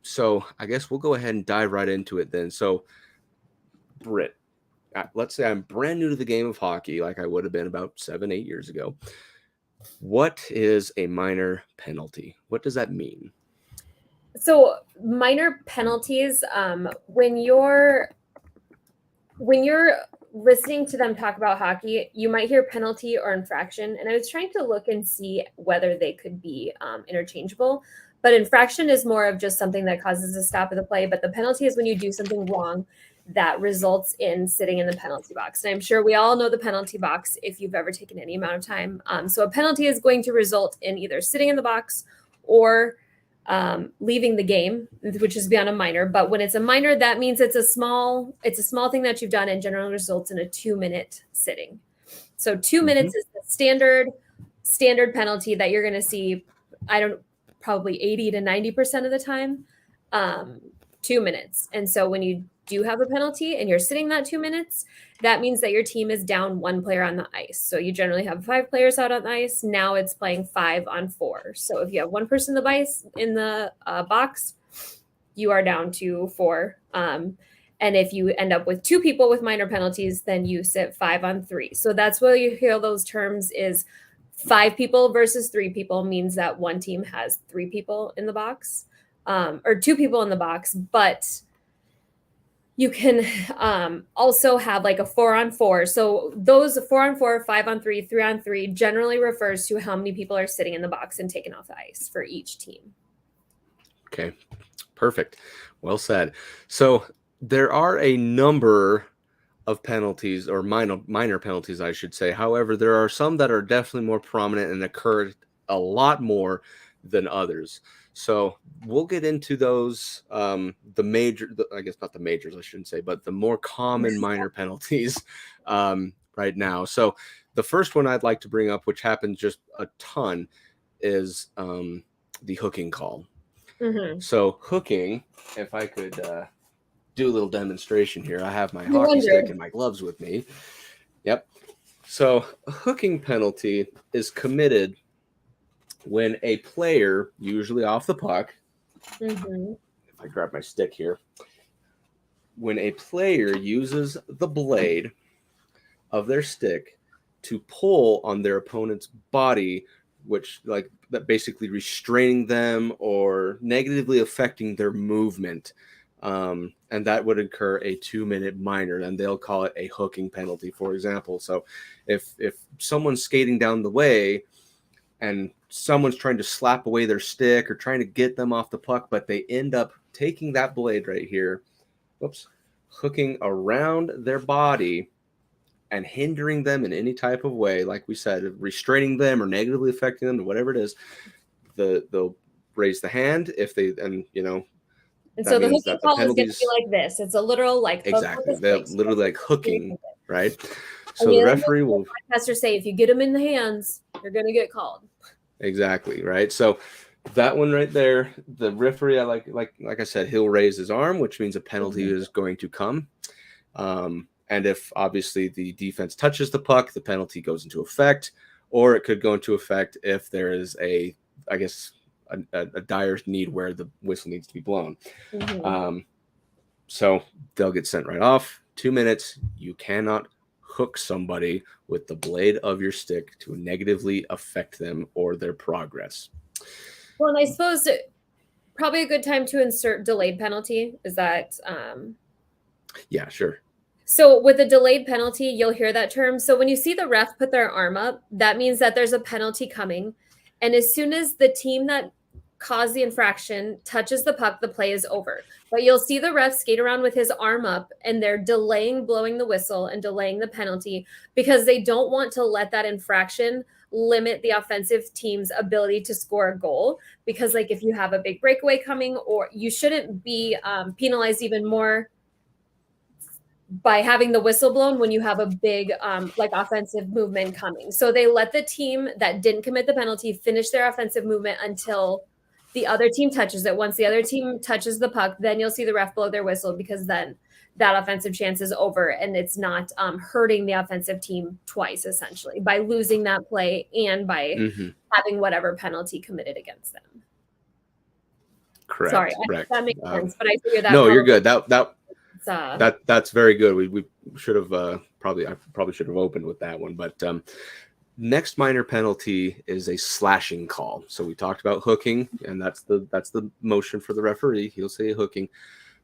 So I guess we'll go ahead and dive right into it then. So, Brit, let's say I'm brand new to the game of hockey, like I would have been about 7-8 years ago. What is a minor penalty? What does that mean? So minor penalties, when you're listening to them talk about hockey, you might hear penalty or infraction. And I was trying to look and see whether they could be interchangeable. But infraction is more of just something that causes a stop of the play. But the penalty is when you do something wrong that results in sitting in the penalty box. And I'm sure we all know the penalty box if you've ever taken any amount of time. So a penalty is going to result in either sitting in the box or leaving the game, which is beyond a minor. But when it's a minor, that means it's a small thing that you've done and generally results in a 2-minute sitting. So 2 minutes is the standard penalty that you're going to see. Probably 80 to 90% of the time, 2 minutes. And so when you do have a penalty and you're sitting that 2 minutes, that means that your team is down one player on the ice. So you generally have 5 players out on the ice. Now it's playing 5-on-4. So if you have one person in the box, you are down to 4. And if you end up with 2 people with minor penalties, then you sit 5-on-3. So that's where you hear those terms is 5 people versus 3 people means that one team has 3 people in the box, or 2 people in the box, but you can also have like a 4-on-4. So those 4-on-4, 5-on-3, 3-on-3 generally refers to how many people are sitting in the box and taken off the ice for each team. Okay, perfect. Well said. So there are a number of penalties, or minor penalties, I should say. However, there are some that are definitely more prominent and occur a lot more than others. So we'll get into those, I guess not the majors, I shouldn't say, but the more common minor penalties right now. So the first one I'd like to bring up, which happens just a ton, is the hooking call. Mm-hmm. So hooking, if I could do a little demonstration here. I have my hockey stick and my gloves with me. Yep. So a hooking penalty is committed when a player, usually off the puck, mm-hmm. if I grab my stick here, when a player uses the blade of their stick to pull on their opponent's body, which like that basically restraining them or negatively affecting their movement. And that would incur a 2-minute minor, and they'll call it a hooking penalty, for example. So if someone's skating down the way and someone's trying to slap away their stick or trying to get them off the puck, but they end up taking that blade right here, hooking around their body and hindering them in any type of way, like we said, restraining them or negatively affecting them or whatever it is, they'll raise the hand if they, and so the hooking call is going to be like this. It's a literal like exactly. They're literally like hooking, right? So the referee will say if you get them in the hands, you're going to get called. Exactly, right? So that one right there, the referee, like I said, he'll raise his arm, which means a penalty is going to come. And if obviously the defense touches the puck, the penalty goes into effect, or it could go into effect if there is a dire need where the whistle needs to be blown. So they'll get sent right off. 2 minutes. You cannot hook somebody with the blade of your stick to negatively affect them or their progress. Well, and I suppose probably a good time to insert delayed penalty is that. Yeah, sure. So with a delayed penalty, you'll hear that term. So when you see the ref put their arm up, that means that there's a penalty coming. And as soon as the team that caused the infraction touches the puck, the play is over. But you'll see the ref skate around with his arm up, and they're delaying blowing the whistle and delaying the penalty because they don't want to let that infraction limit the offensive team's ability to score a goal. Because like if you have a big breakaway coming, or you shouldn't be penalized even more by having the whistle blown when you have a big like offensive movement coming. So they let the team that didn't commit the penalty finish their offensive movement until the other team touches it. Once the other team touches the puck, then you'll see the ref blow their whistle, because then that offensive chance is over, and it's not hurting the offensive team twice, essentially, by losing that play and by having whatever penalty committed against them. Correct. Sorry, that makes sense, but I figured that. No, you're good. That's very good. We should have probably should have opened with that one. But next minor penalty is a slashing call. So we talked about hooking, and that's the motion for the referee. He'll say hooking.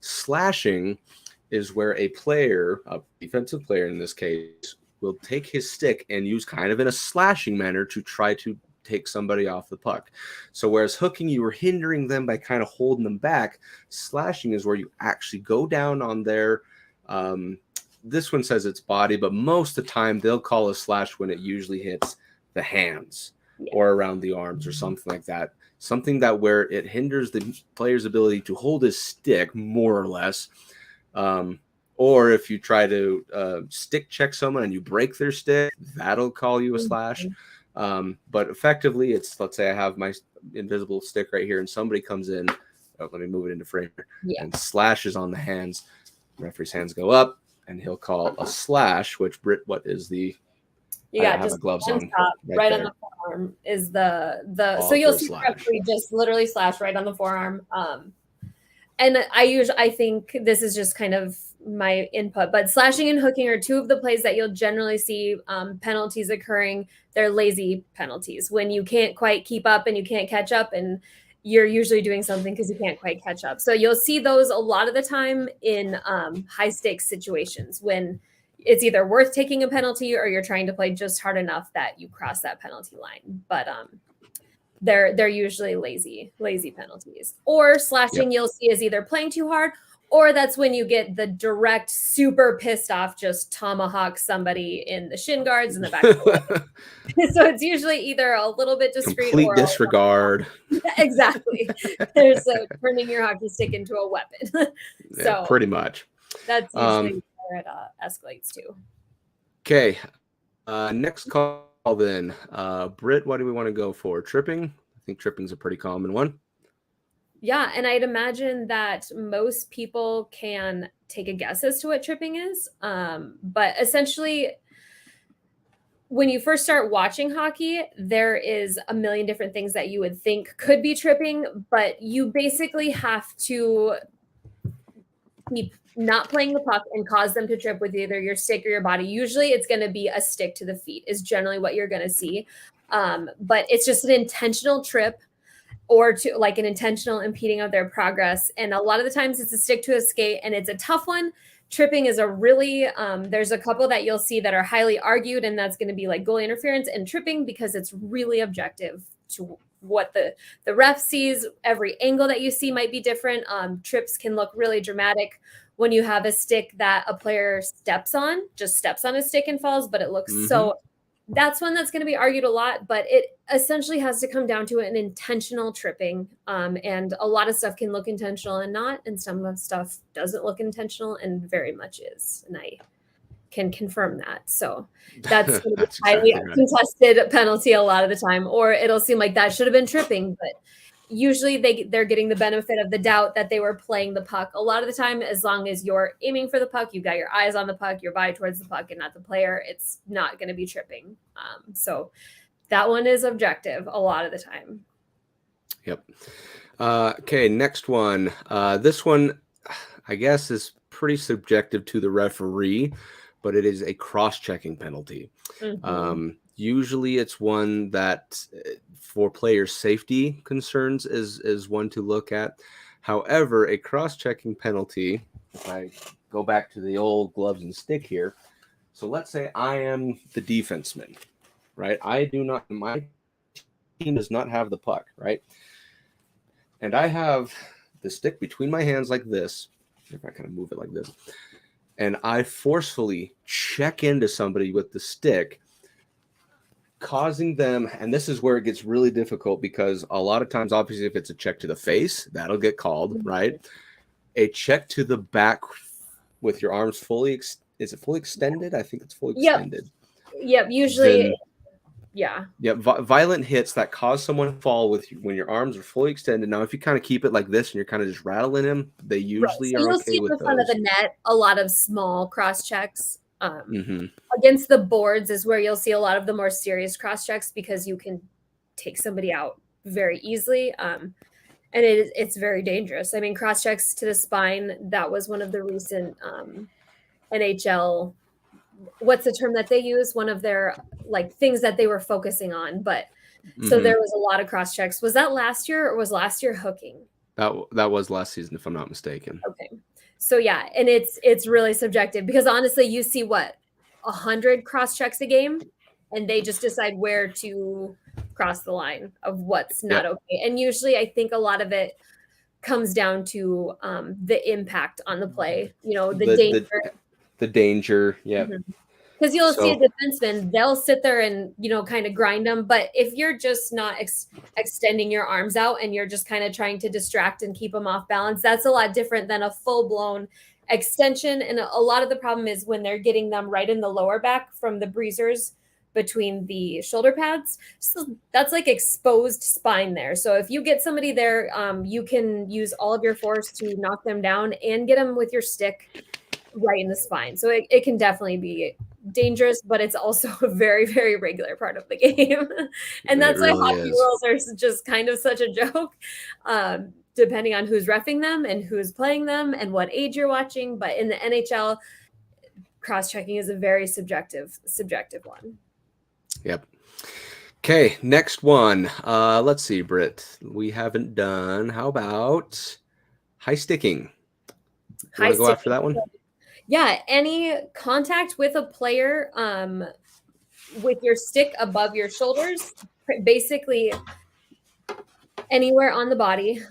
Slashing is where a player, a defensive player in this case, will take his stick and use kind of in a slashing manner to try to take somebody off the puck. So whereas hooking, you were hindering them by kind of holding them back, slashing is where you actually go down on their this one says it's body, but most of the time they'll call a slash when it usually hits the hands or around the arms or something like that. Something that where it hinders the player's ability to hold his stick, more or less. Or if you try to stick check someone and you break their stick, that'll call you a slash. But effectively, it's, let's say I have my invisible stick right here and somebody comes in, let me move it into frame here, and slashes on the hands. The referee's hands go up and he'll call a slash, which Brit, what is the, I have the gloves on right on the forearm is the so you'll see the referee just literally slash right on the forearm. And I think this is just kind of my input, but slashing and hooking are two of the plays that you'll generally see penalties occurring. They're lazy penalties when you can't quite keep up and you can't catch up, and you're usually doing something because you can't quite catch up. So you'll see those a lot of the time in high stakes situations when it's either worth taking a penalty or you're trying to play just hard enough that you cross that penalty line. But they're usually lazy penalties. Or slashing, you'll see is either playing too hard, or that's when you get the direct, super pissed off, just tomahawk somebody in the shin guards in the back of the leg. So it's usually either a little bit discreet, complete or disregard. Exactly. There's turning your hockey stick into a weapon. So pretty much. That's usually where it escalates to. Okay. Next call then. Brit, what do we want to go for? Tripping? think tripping's a pretty common one. Yeah, and I'd imagine that most people can take a guess as to what tripping is. But essentially, when you first start watching hockey, there is a million different things that you would think could be tripping, but you basically have to keep not playing the puck and cause them to trip with either your stick or your body. Usually it's going to be a stick to the feet is generally what you're going to see. But it's just an intentional trip or to like an intentional impeding of their progress. And a lot of the times it's a stick to a skate and it's a tough one. Tripping is a really, there's a couple that you'll see that are highly argued, and that's going to be like goalie interference and tripping because it's really objective to what the ref sees. Every angle that you see might be different. Trips can look really dramatic when you have a stick that a player just steps on a stick and falls, but it looks so. That's one that's going to be argued a lot, but it essentially has to come down to an intentional tripping. And a lot of stuff can look intentional and not, and some of stuff doesn't look intentional and very much is. And I can confirm that. So that's going to be highly contested penalty a lot of the time, or it'll seem like that should have been tripping, but usually they're getting the benefit of the doubt that they were playing the puck. A lot of the time, as long as you're aiming for the puck, you've got your eyes on the puck, your body towards the puck and not the player, it's not going to be tripping. So that one is objective a lot of the time. Yep. Okay, next one. This one, I guess, is pretty subjective to the referee, but it is a cross-checking penalty. Usually it's one that for player safety concerns is one to look at. However, a cross-checking penalty, if I go back to the old gloves and stick here. So let's say I am the defenseman, right? My team does not have the puck, right? And I have the stick between my hands like this. If I kind of move it like this. And I forcefully check into somebody with the stick, causing them, and this is where it gets really difficult because a lot of times, obviously, if it's a check to the face, that'll get called, right? A check to the back with your arms fully, is it fully extended? I think it's fully extended. Yep, usually, yeah. Violent hits that cause someone to fall when your arms are fully extended. Now, if you kind of keep it like this and you're kind of just rattling him, they usually are okay with those. You'll see in front of the net a lot of small cross checks. Against the boards is where you'll see a lot of the more serious cross checks because you can take somebody out very easily. And it's very dangerous. I mean, cross checks to the spine, that was one of the recent NHL, what's the term that they use? One of their like things that they were focusing on. But so there was a lot of cross checks. Was that last year or was last year hooking? That was last season, if I'm not mistaken. Okay. So yeah, and it's really subjective because honestly, you see 100 cross checks a game, and they just decide where to cross the line of what's not okay. And usually, I think a lot of it comes down to the impact on the play. You know, the danger. The danger, yeah. Because you'll see a defenseman, they'll sit there and, kind of grind them. But if you're just not extending your arms out and you're just kind of trying to distract and keep them off balance, that's a lot different than a full-blown extension. And a lot of the problem is when they're getting them right in the lower back from the breezers between the shoulder pads. So that's like exposed spine there. So if you get somebody there, you can use all of your force to knock them down and get them with your stick right in the spine. So it can definitely be dangerous, but it's also a very, very regular part of the game. And that's why hockey rules are just kind of such a joke, depending on who's reffing them and who's playing them and what age you're watching. But in the NHL, cross-checking is a very subjective one. Yep. Okay, next one. Let's see, Brit. We haven't done. How about high sticking? You want to go after that one? Yeah, any contact with a player with your stick above your shoulders, basically anywhere on the body,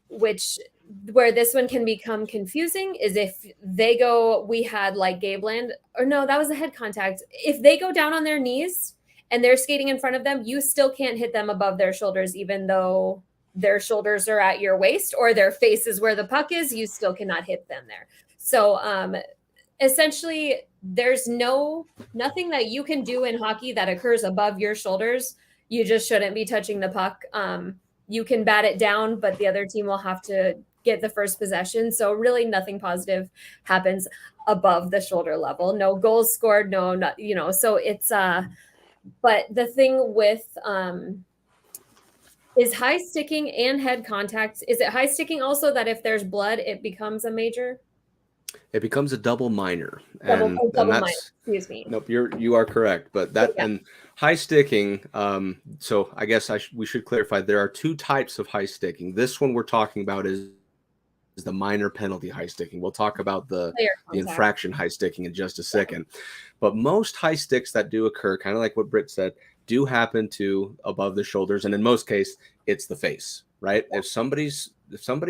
where this one can become confusing is if they go, we had like Gabeland, or no, that was a head contact. If they go down on their knees and they're skating in front of them, you still can't hit them above their shoulders, even though their shoulders are at your waist or their face is where the puck is, you still cannot hit them there. So essentially, there's nothing that you can do in hockey that occurs above your shoulders you just shouldn't be touching the puck. You can bat it down, but the other team will have to get the first possession. So really nothing positive happens above the shoulder level. No goals scored, so it's but the thing with is high sticking and head contact. Is it high sticking also that if there's blood, it becomes a major? It becomes a double minor, Double and minor, that's excuse me. nope. You are correct, but that and high sticking. So I guess we should clarify there are two types of high sticking. This one we're talking about is the minor penalty high sticking. We'll talk about the infraction high sticking in just a second. But most high sticks that do occur, kind of like what Brit said, do happen to above the shoulders, and in most cases, it's the face, right? If somebody's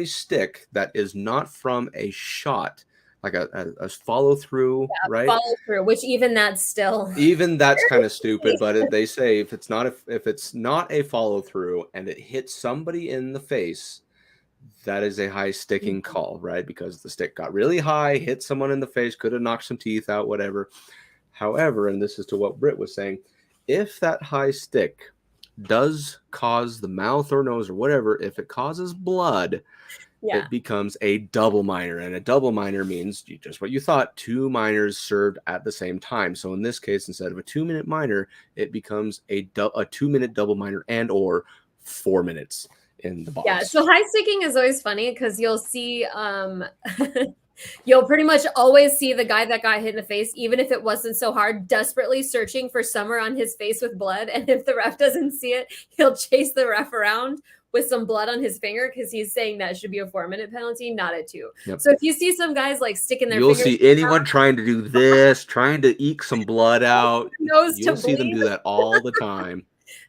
stick that is not from a shot, like a follow through, right? Follow through, which even that's kind of stupid. But they say if it's not a follow through and it hits somebody in the face, that is a high sticking call, right? Because the stick got really high, hit someone in the face, could have knocked some teeth out, whatever. However, and this is to what Brit was saying, if that high stick does cause the mouth or nose or whatever, if it causes blood, it becomes a double minor. And a double minor means just what you thought, 2 minors served at the same time. So in this case, instead of a 2-minute minor, it becomes a 2-minute double minor and or 4 minutes in the box. Yeah, so high sticking is always funny because you'll see you'll pretty much always see the guy that got hit in the face, even if it wasn't so hard, desperately searching for somewhere on his face with blood. And if the ref doesn't see it, he'll chase the ref around with some blood on his finger because he's saying that should be a 4-minute penalty, not a 2. Yep. So if you see some guys like sticking their You'll fingers see anyone trying to do this, trying to eke some blood out. You'll see them do that all the time.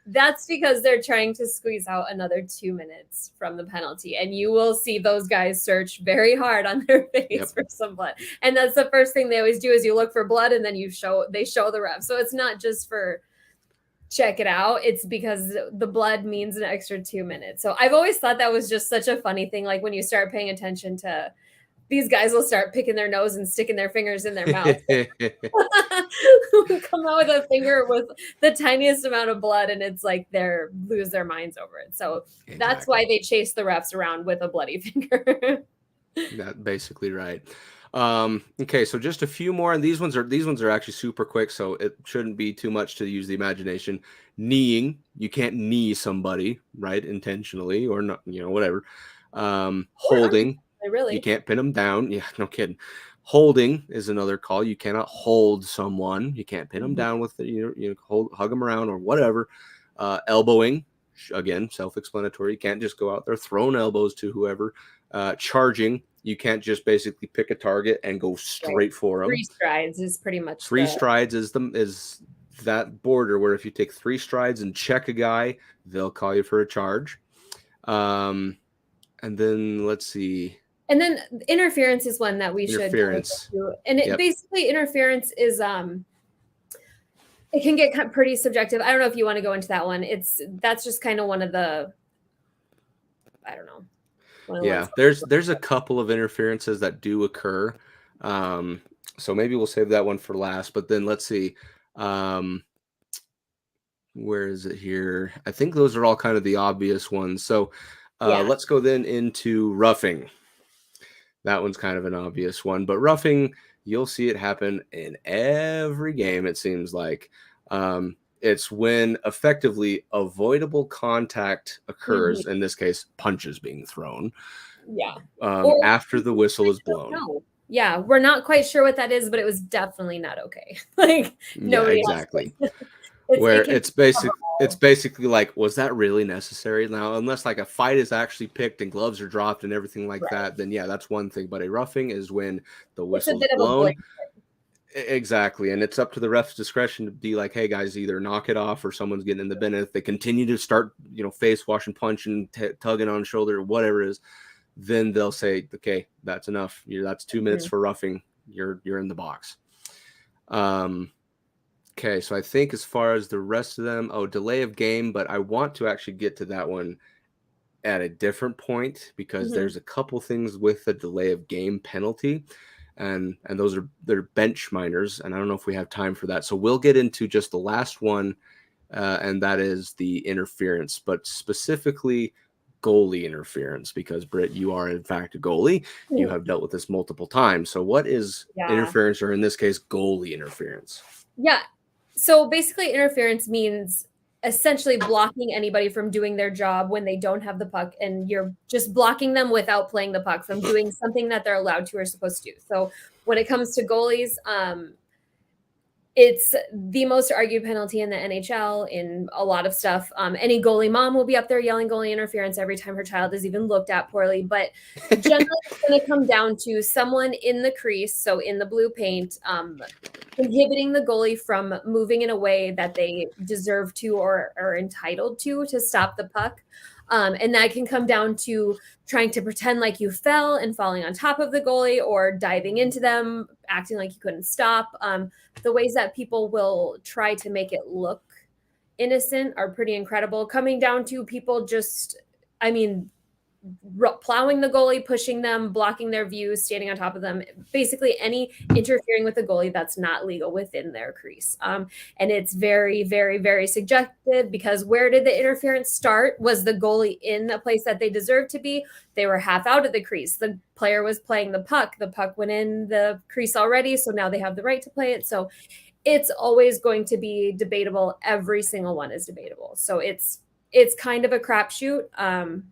That's because they're trying to squeeze out another 2 minutes from the penalty. And you will see those guys search very hard on their face for some blood. And that's the first thing they always do is you look for blood and then they show the ref. So it's not just for check it out. It's because the blood means an extra 2 minutes. So I've always thought that was just such a funny thing. Like when you start paying attention to these guys will start picking their nose and sticking their fingers in their mouth. Come out with a finger with the tiniest amount of blood, and it's like lose their minds over it. So that's why they chase the refs around with a bloody finger. That's basically right. Okay, so just a few more, and these ones are actually super quick, so it shouldn't be too much to use the imagination. Kneeing, you can't knee somebody, right, intentionally or not, whatever. Holding. Really? You can't pin them down. Yeah, no kidding. Holding is another call. You cannot hold someone. You can't pin them down with hug them around or whatever. Elbowing, again, self-explanatory. You can't just go out there throwing elbows to whoever. Charging, you can't just basically pick a target and go straight for them. 3 strides is pretty much. 3 strides is that border where if you take 3 strides and check a guy, they'll call you for a charge. And then let's see. And then interference is one that we should do. And basically interference is it can get pretty subjective. I don't know if you want to go into that one. That's just kind of one of the, I don't know. Yeah, there's a couple of interferences that do occur. So maybe we'll save that one for last, but then let's see. Where is it here? I think those are all kind of the obvious ones. So let's go then into roughing. That one's kind of an obvious one, but roughing, you'll see it happen in every game, it seems like. It's when effectively avoidable contact occurs, in this case, punches being thrown. Yeah. After the whistle is blown. Yeah, we're not quite sure what that is, but it was definitely not okay. Like nobody exactly. It's basically like, was that really necessary? Now, unless like a fight is actually picked and gloves are dropped and everything like that, then yeah, that's one thing. But a roughing is when the whistle's blown. Exactly. And it's up to the ref's discretion to be like, hey guys, either knock it off or someone's getting in the bin. And if they continue to start, face washing, punching, tugging on shoulder, whatever it is, then they'll say, okay, that's enough. That's 2 minutes for roughing. You're in the box. Okay, so I think as far as the rest of them, delay of game, but I want to actually get to that one at a different point because there's a couple things with the delay of game penalty, and they're bench minors, and I don't know if we have time for that. So we'll get into just the last one and that is the interference, but specifically goalie interference, because Brit, you are in fact a goalie. You have dealt with this multiple times. So what is interference, or in this case, goalie interference? Yeah. So basically interference means essentially blocking anybody from doing their job when they don't have the puck, and you're just blocking them without playing the puck from doing something that they're allowed to or supposed to do. So when it comes to goalies, it's the most argued penalty in the NHL in a lot of stuff. Any goalie mom will be up there yelling goalie interference every time her child is even looked at poorly. But generally, it's going to come down to someone in the crease, so in the blue paint, inhibiting the goalie from moving in a way that they deserve to or are entitled to stop the puck. And that can come down to trying to pretend like you fell and falling on top of the goalie, or diving into them, acting like you couldn't stop. The ways that people will try to make it look innocent are pretty incredible. Coming down to people just, plowing the goalie, pushing them, blocking their view, standing on top of them, basically any interfering with the goalie that's not legal within their crease. And it's very, very, very subjective, because where did the interference start? Was the goalie in a place that they deserved to be? They were half out of the crease. The player was playing the puck. The puck went in the crease already, so now they have the right to play it. So it's always going to be debatable. Every single one is debatable. So it's kind of a crapshoot.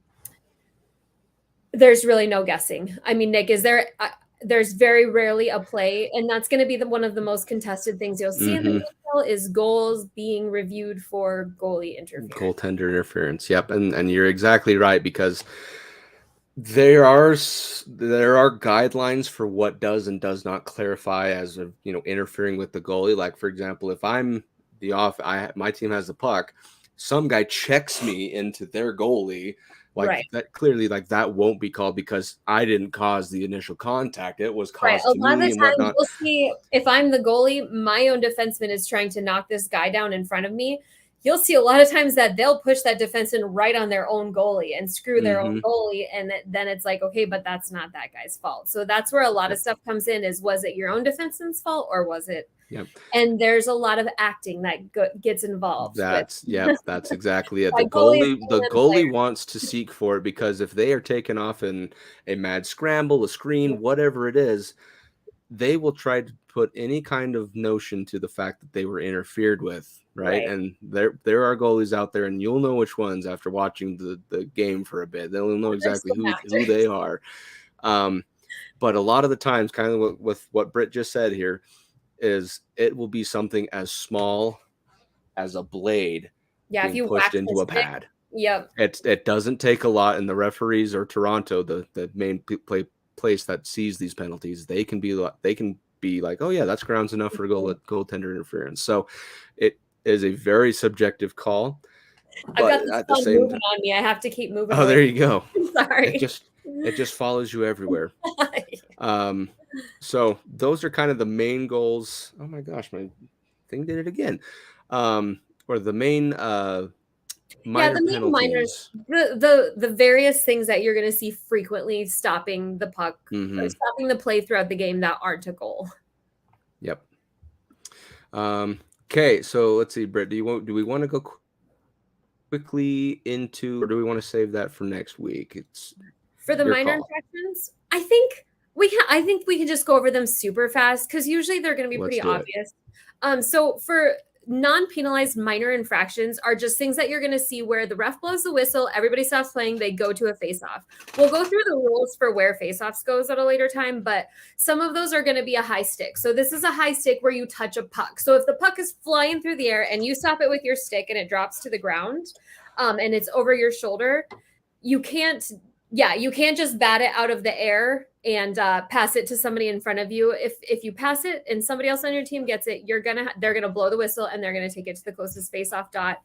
There's really no guessing. I mean, Nick, there's very rarely a play, and that's going to be one of the most contested things you'll see in the NHL is goals being reviewed for goalie interference. Goaltender interference. Yep. And you're exactly right, because there are guidelines for what does and does not clarify as interfering with the goalie. Like, for example, if I'm my team has the puck, some guy checks me into their goalie. That clearly, that won't be called, because I didn't cause the initial contact. It was caused to me. A lot of the times you'll see, if I'm the goalie, my own defenseman is trying to knock this guy down in front of me. You'll see a lot of times that they'll push that defenseman right on their own goalie and screw their own goalie. And then it's like, okay, but that's not that guy's fault. So that's where a lot of stuff comes in, is, was it your own defenseman's fault, or was it? Yep. And there's a lot of acting that gets involved. That's exactly it. The goalie wants to seek for it, because if they are taken off in a mad scramble, a screen, whatever it is, they will try to put any kind of notion to the fact that they were interfered with, right? And there are goalies out there, and you'll know which ones after watching the game for a bit. They'll know exactly who they are. But a lot of the times, kind of with what Brit just said here, is it will be something as small as a blade if you pushed into a pad. Yep. It doesn't take a lot, and the referees, or Toronto, the main place that sees these penalties, they can be like, oh yeah, that's grounds enough for goaltender interference. So it is a very subjective call. I've got this phone moving on me. I have to keep moving. Oh, there you go. Sorry. It just follows you everywhere. So those are kind of the main goals. Oh my gosh, my thing did it again. Or the main minor penalties. The various things that you're going to see frequently stopping the puck, or stopping the play throughout the game that aren't a goal. Yep. Okay, so let's see, Britt. Do we want to go quickly into, or do we want to save that for next week? It's for the minor infractions. I think we can just go over them super fast, because usually they're going to be pretty obvious. So for non-penalized minor infractions are just things that you're going to see where the ref blows the whistle, everybody stops playing, they go to a face-off. We'll go through the rules for where face-offs goes at a later time, but some of those are going to be a high stick. So this is a high stick where you touch a puck. So if the puck is flying through the air and you stop it with your stick and it drops to the ground, and it's over your shoulder, you can't just bat it out of the air and pass it to somebody in front of you. If you pass it and somebody else on your team gets it, they're gonna blow the whistle and they're gonna take it to the closest face-off dot,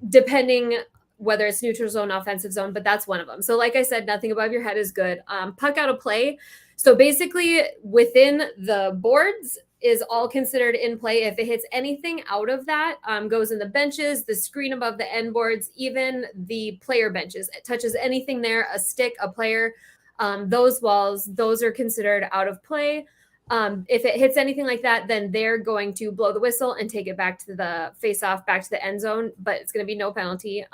depending whether it's neutral zone, offensive zone, but that's one of them. So like I said, nothing above your head is good. Puck out of play. So basically within the boards is all considered in play. If it hits anything out of that, goes in the benches, the screen above the end boards, even the player benches, it touches anything there, a stick, a player, those walls, those are considered out of play. If it hits anything like that, then they're going to blow the whistle and take it back to the face-off, back to the end zone, but it's going to be no penalty.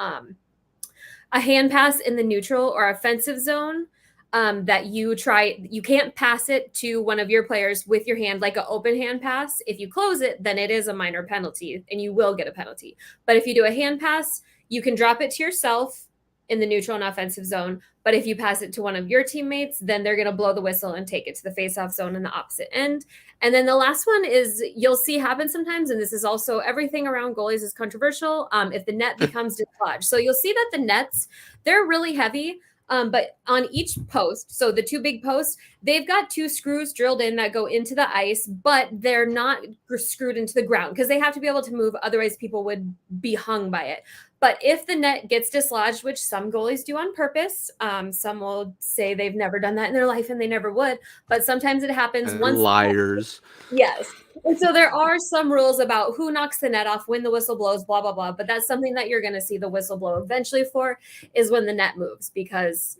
A hand pass in the neutral or offensive zone that you can't pass it to one of your players with your hand, like an open hand pass. If you close it, then it is a minor penalty and you will get a penalty. But if you do a hand pass, you can drop it to yourself in the neutral and offensive zone. But if you pass it to one of your teammates, then they're going to blow the whistle and take it to the face-off zone in the opposite end. And then the last one is you'll see happen sometimes, and this is also everything around goalies is controversial, if the net becomes dislodged. So you'll see that the nets, they're really heavy, but on each post, so the two big posts, they've got two screws drilled in that go into the ice, but they're not screwed into the ground because they have to be able to move. Otherwise, people would be hung by it. But if the net gets dislodged, which some goalies do on purpose, some will say they've never done that in their life and they never would. But sometimes it happens. Liars. Yes. And so there are some rules about who knocks the net off, when the whistle blows, blah, blah, blah. But that's something that you're going to see the whistle blow eventually for, is when the net moves, because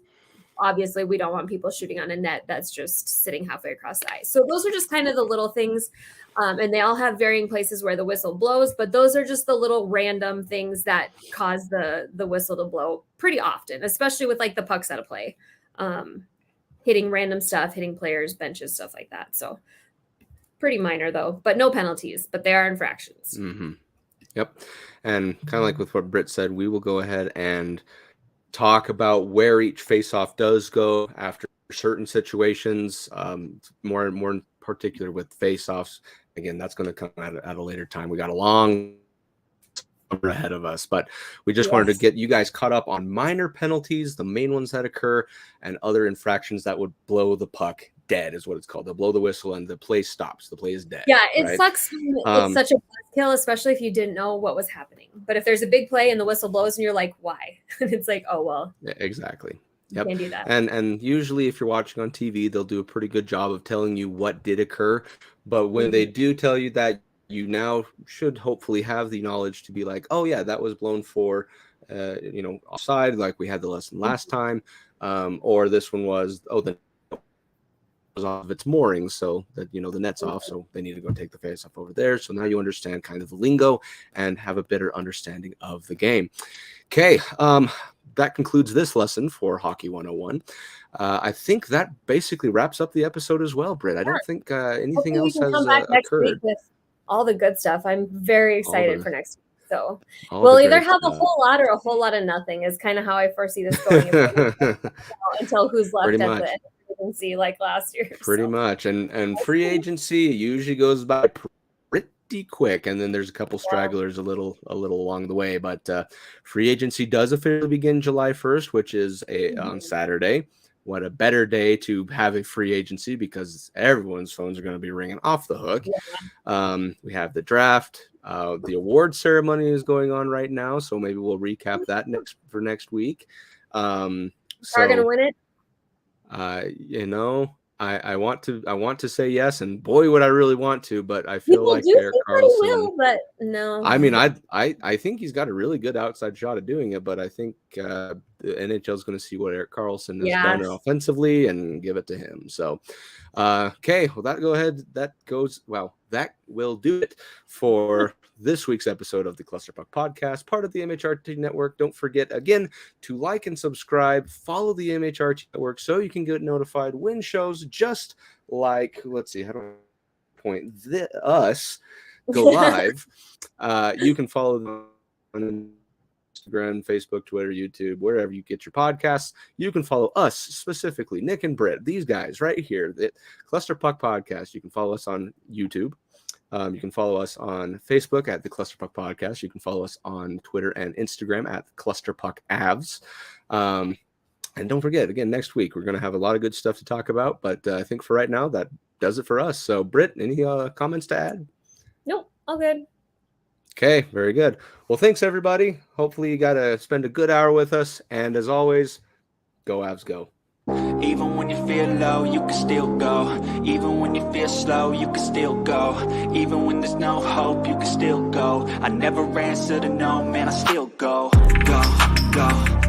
obviously we don't want people shooting on a net that's just sitting halfway across the ice. So those are just kind of the little things. And they all have varying places where the whistle blows, but those are just the little random things that cause the whistle to blow pretty often, especially with like the pucks out of play, hitting random stuff, hitting players, benches, stuff like that. So pretty minor though, but no penalties, but they are infractions. Mm-hmm. Yep. And kind of like with what Brit said, we will go ahead and talk about where each face-off does go after certain situations, more in particular with face-offs. Again, that's going to come at a later time. We got a long summer ahead of us, but we just wanted to get you guys caught up on minor penalties, the main ones that occur, and other infractions that would blow the puck dead is what it's called. They'll blow the whistle and the play stops. The play is dead. Yeah, it sucks. It's such a kill, especially if you didn't know what was happening. But if there's a big play and the whistle blows and you're like, why? And it's like, oh, well. Yeah, exactly. Yep. You can't do that. And usually if you're watching on TV, they'll do a pretty good job of telling you what did occur. But when they do tell you that, you now should hopefully have the knowledge to be like, oh, yeah, that was blown for, offside, like we had the lesson last time. Or this one was, the was off of its moorings, so that the net's off, so they need to go take the face off over there. So now you understand kind of the lingo and have a better understanding of the game. Okay, that concludes this lesson for Hockey 101. I think that basically wraps up the episode as well, Britt. I don't think anything else has occurred. With all the good stuff. I'm very excited for next week. So we'll either have a whole lot or a whole lot of nothing is kind of how I foresee this going until who's left at the end. Agency like last year. Pretty much. And free agency usually goes by pretty quick, and then there's a couple stragglers a little along the way, but free agency does officially begin July 1st, which is on Saturday. What a better day to have a free agency, because everyone's phones are going to be ringing off the hook. We have the draft, the award ceremony is going on right now, so maybe we'll recap that next week. Are going to win it? I want to say yes, and boy, would I really want to, but I feel like Erik Karlsson will, but no. I mean, I think he's got a really good outside shot of doing it, but I think the NHL is going to see what Erik Karlsson has done offensively and give it to him. So, okay, well, that will do it for this week's episode of the Clusterpuck Podcast, part of the MHRT Network. Don't forget, again, to like and subscribe, follow the MHRT Network so you can get notified when shows just like, let's see, how do I point us go live. You can follow them on Instagram, Facebook, Twitter, YouTube, wherever you get your podcasts. You can follow us specifically, Nik and Brit, these guys right here, the Clusterpuck Podcast. You can follow us on YouTube. You can follow us on Facebook at the Clusterpuck Podcast. You can follow us on Twitter and Instagram at Clusterpuck Avs. And don't forget, again, next week we're going to have a lot of good stuff to talk about. But I think for right now, that does it for us. So, Britt, any comments to add? Nope, all good. Okay, very good. Well, thanks, everybody. Hopefully you got to spend a good hour with us. And as always, go Avs, go. Even when you feel low, you can still go. Even when you feel slow, you can still go. Even when there's no hope, you can still go. I never answer to no, man, I still go. Go, go.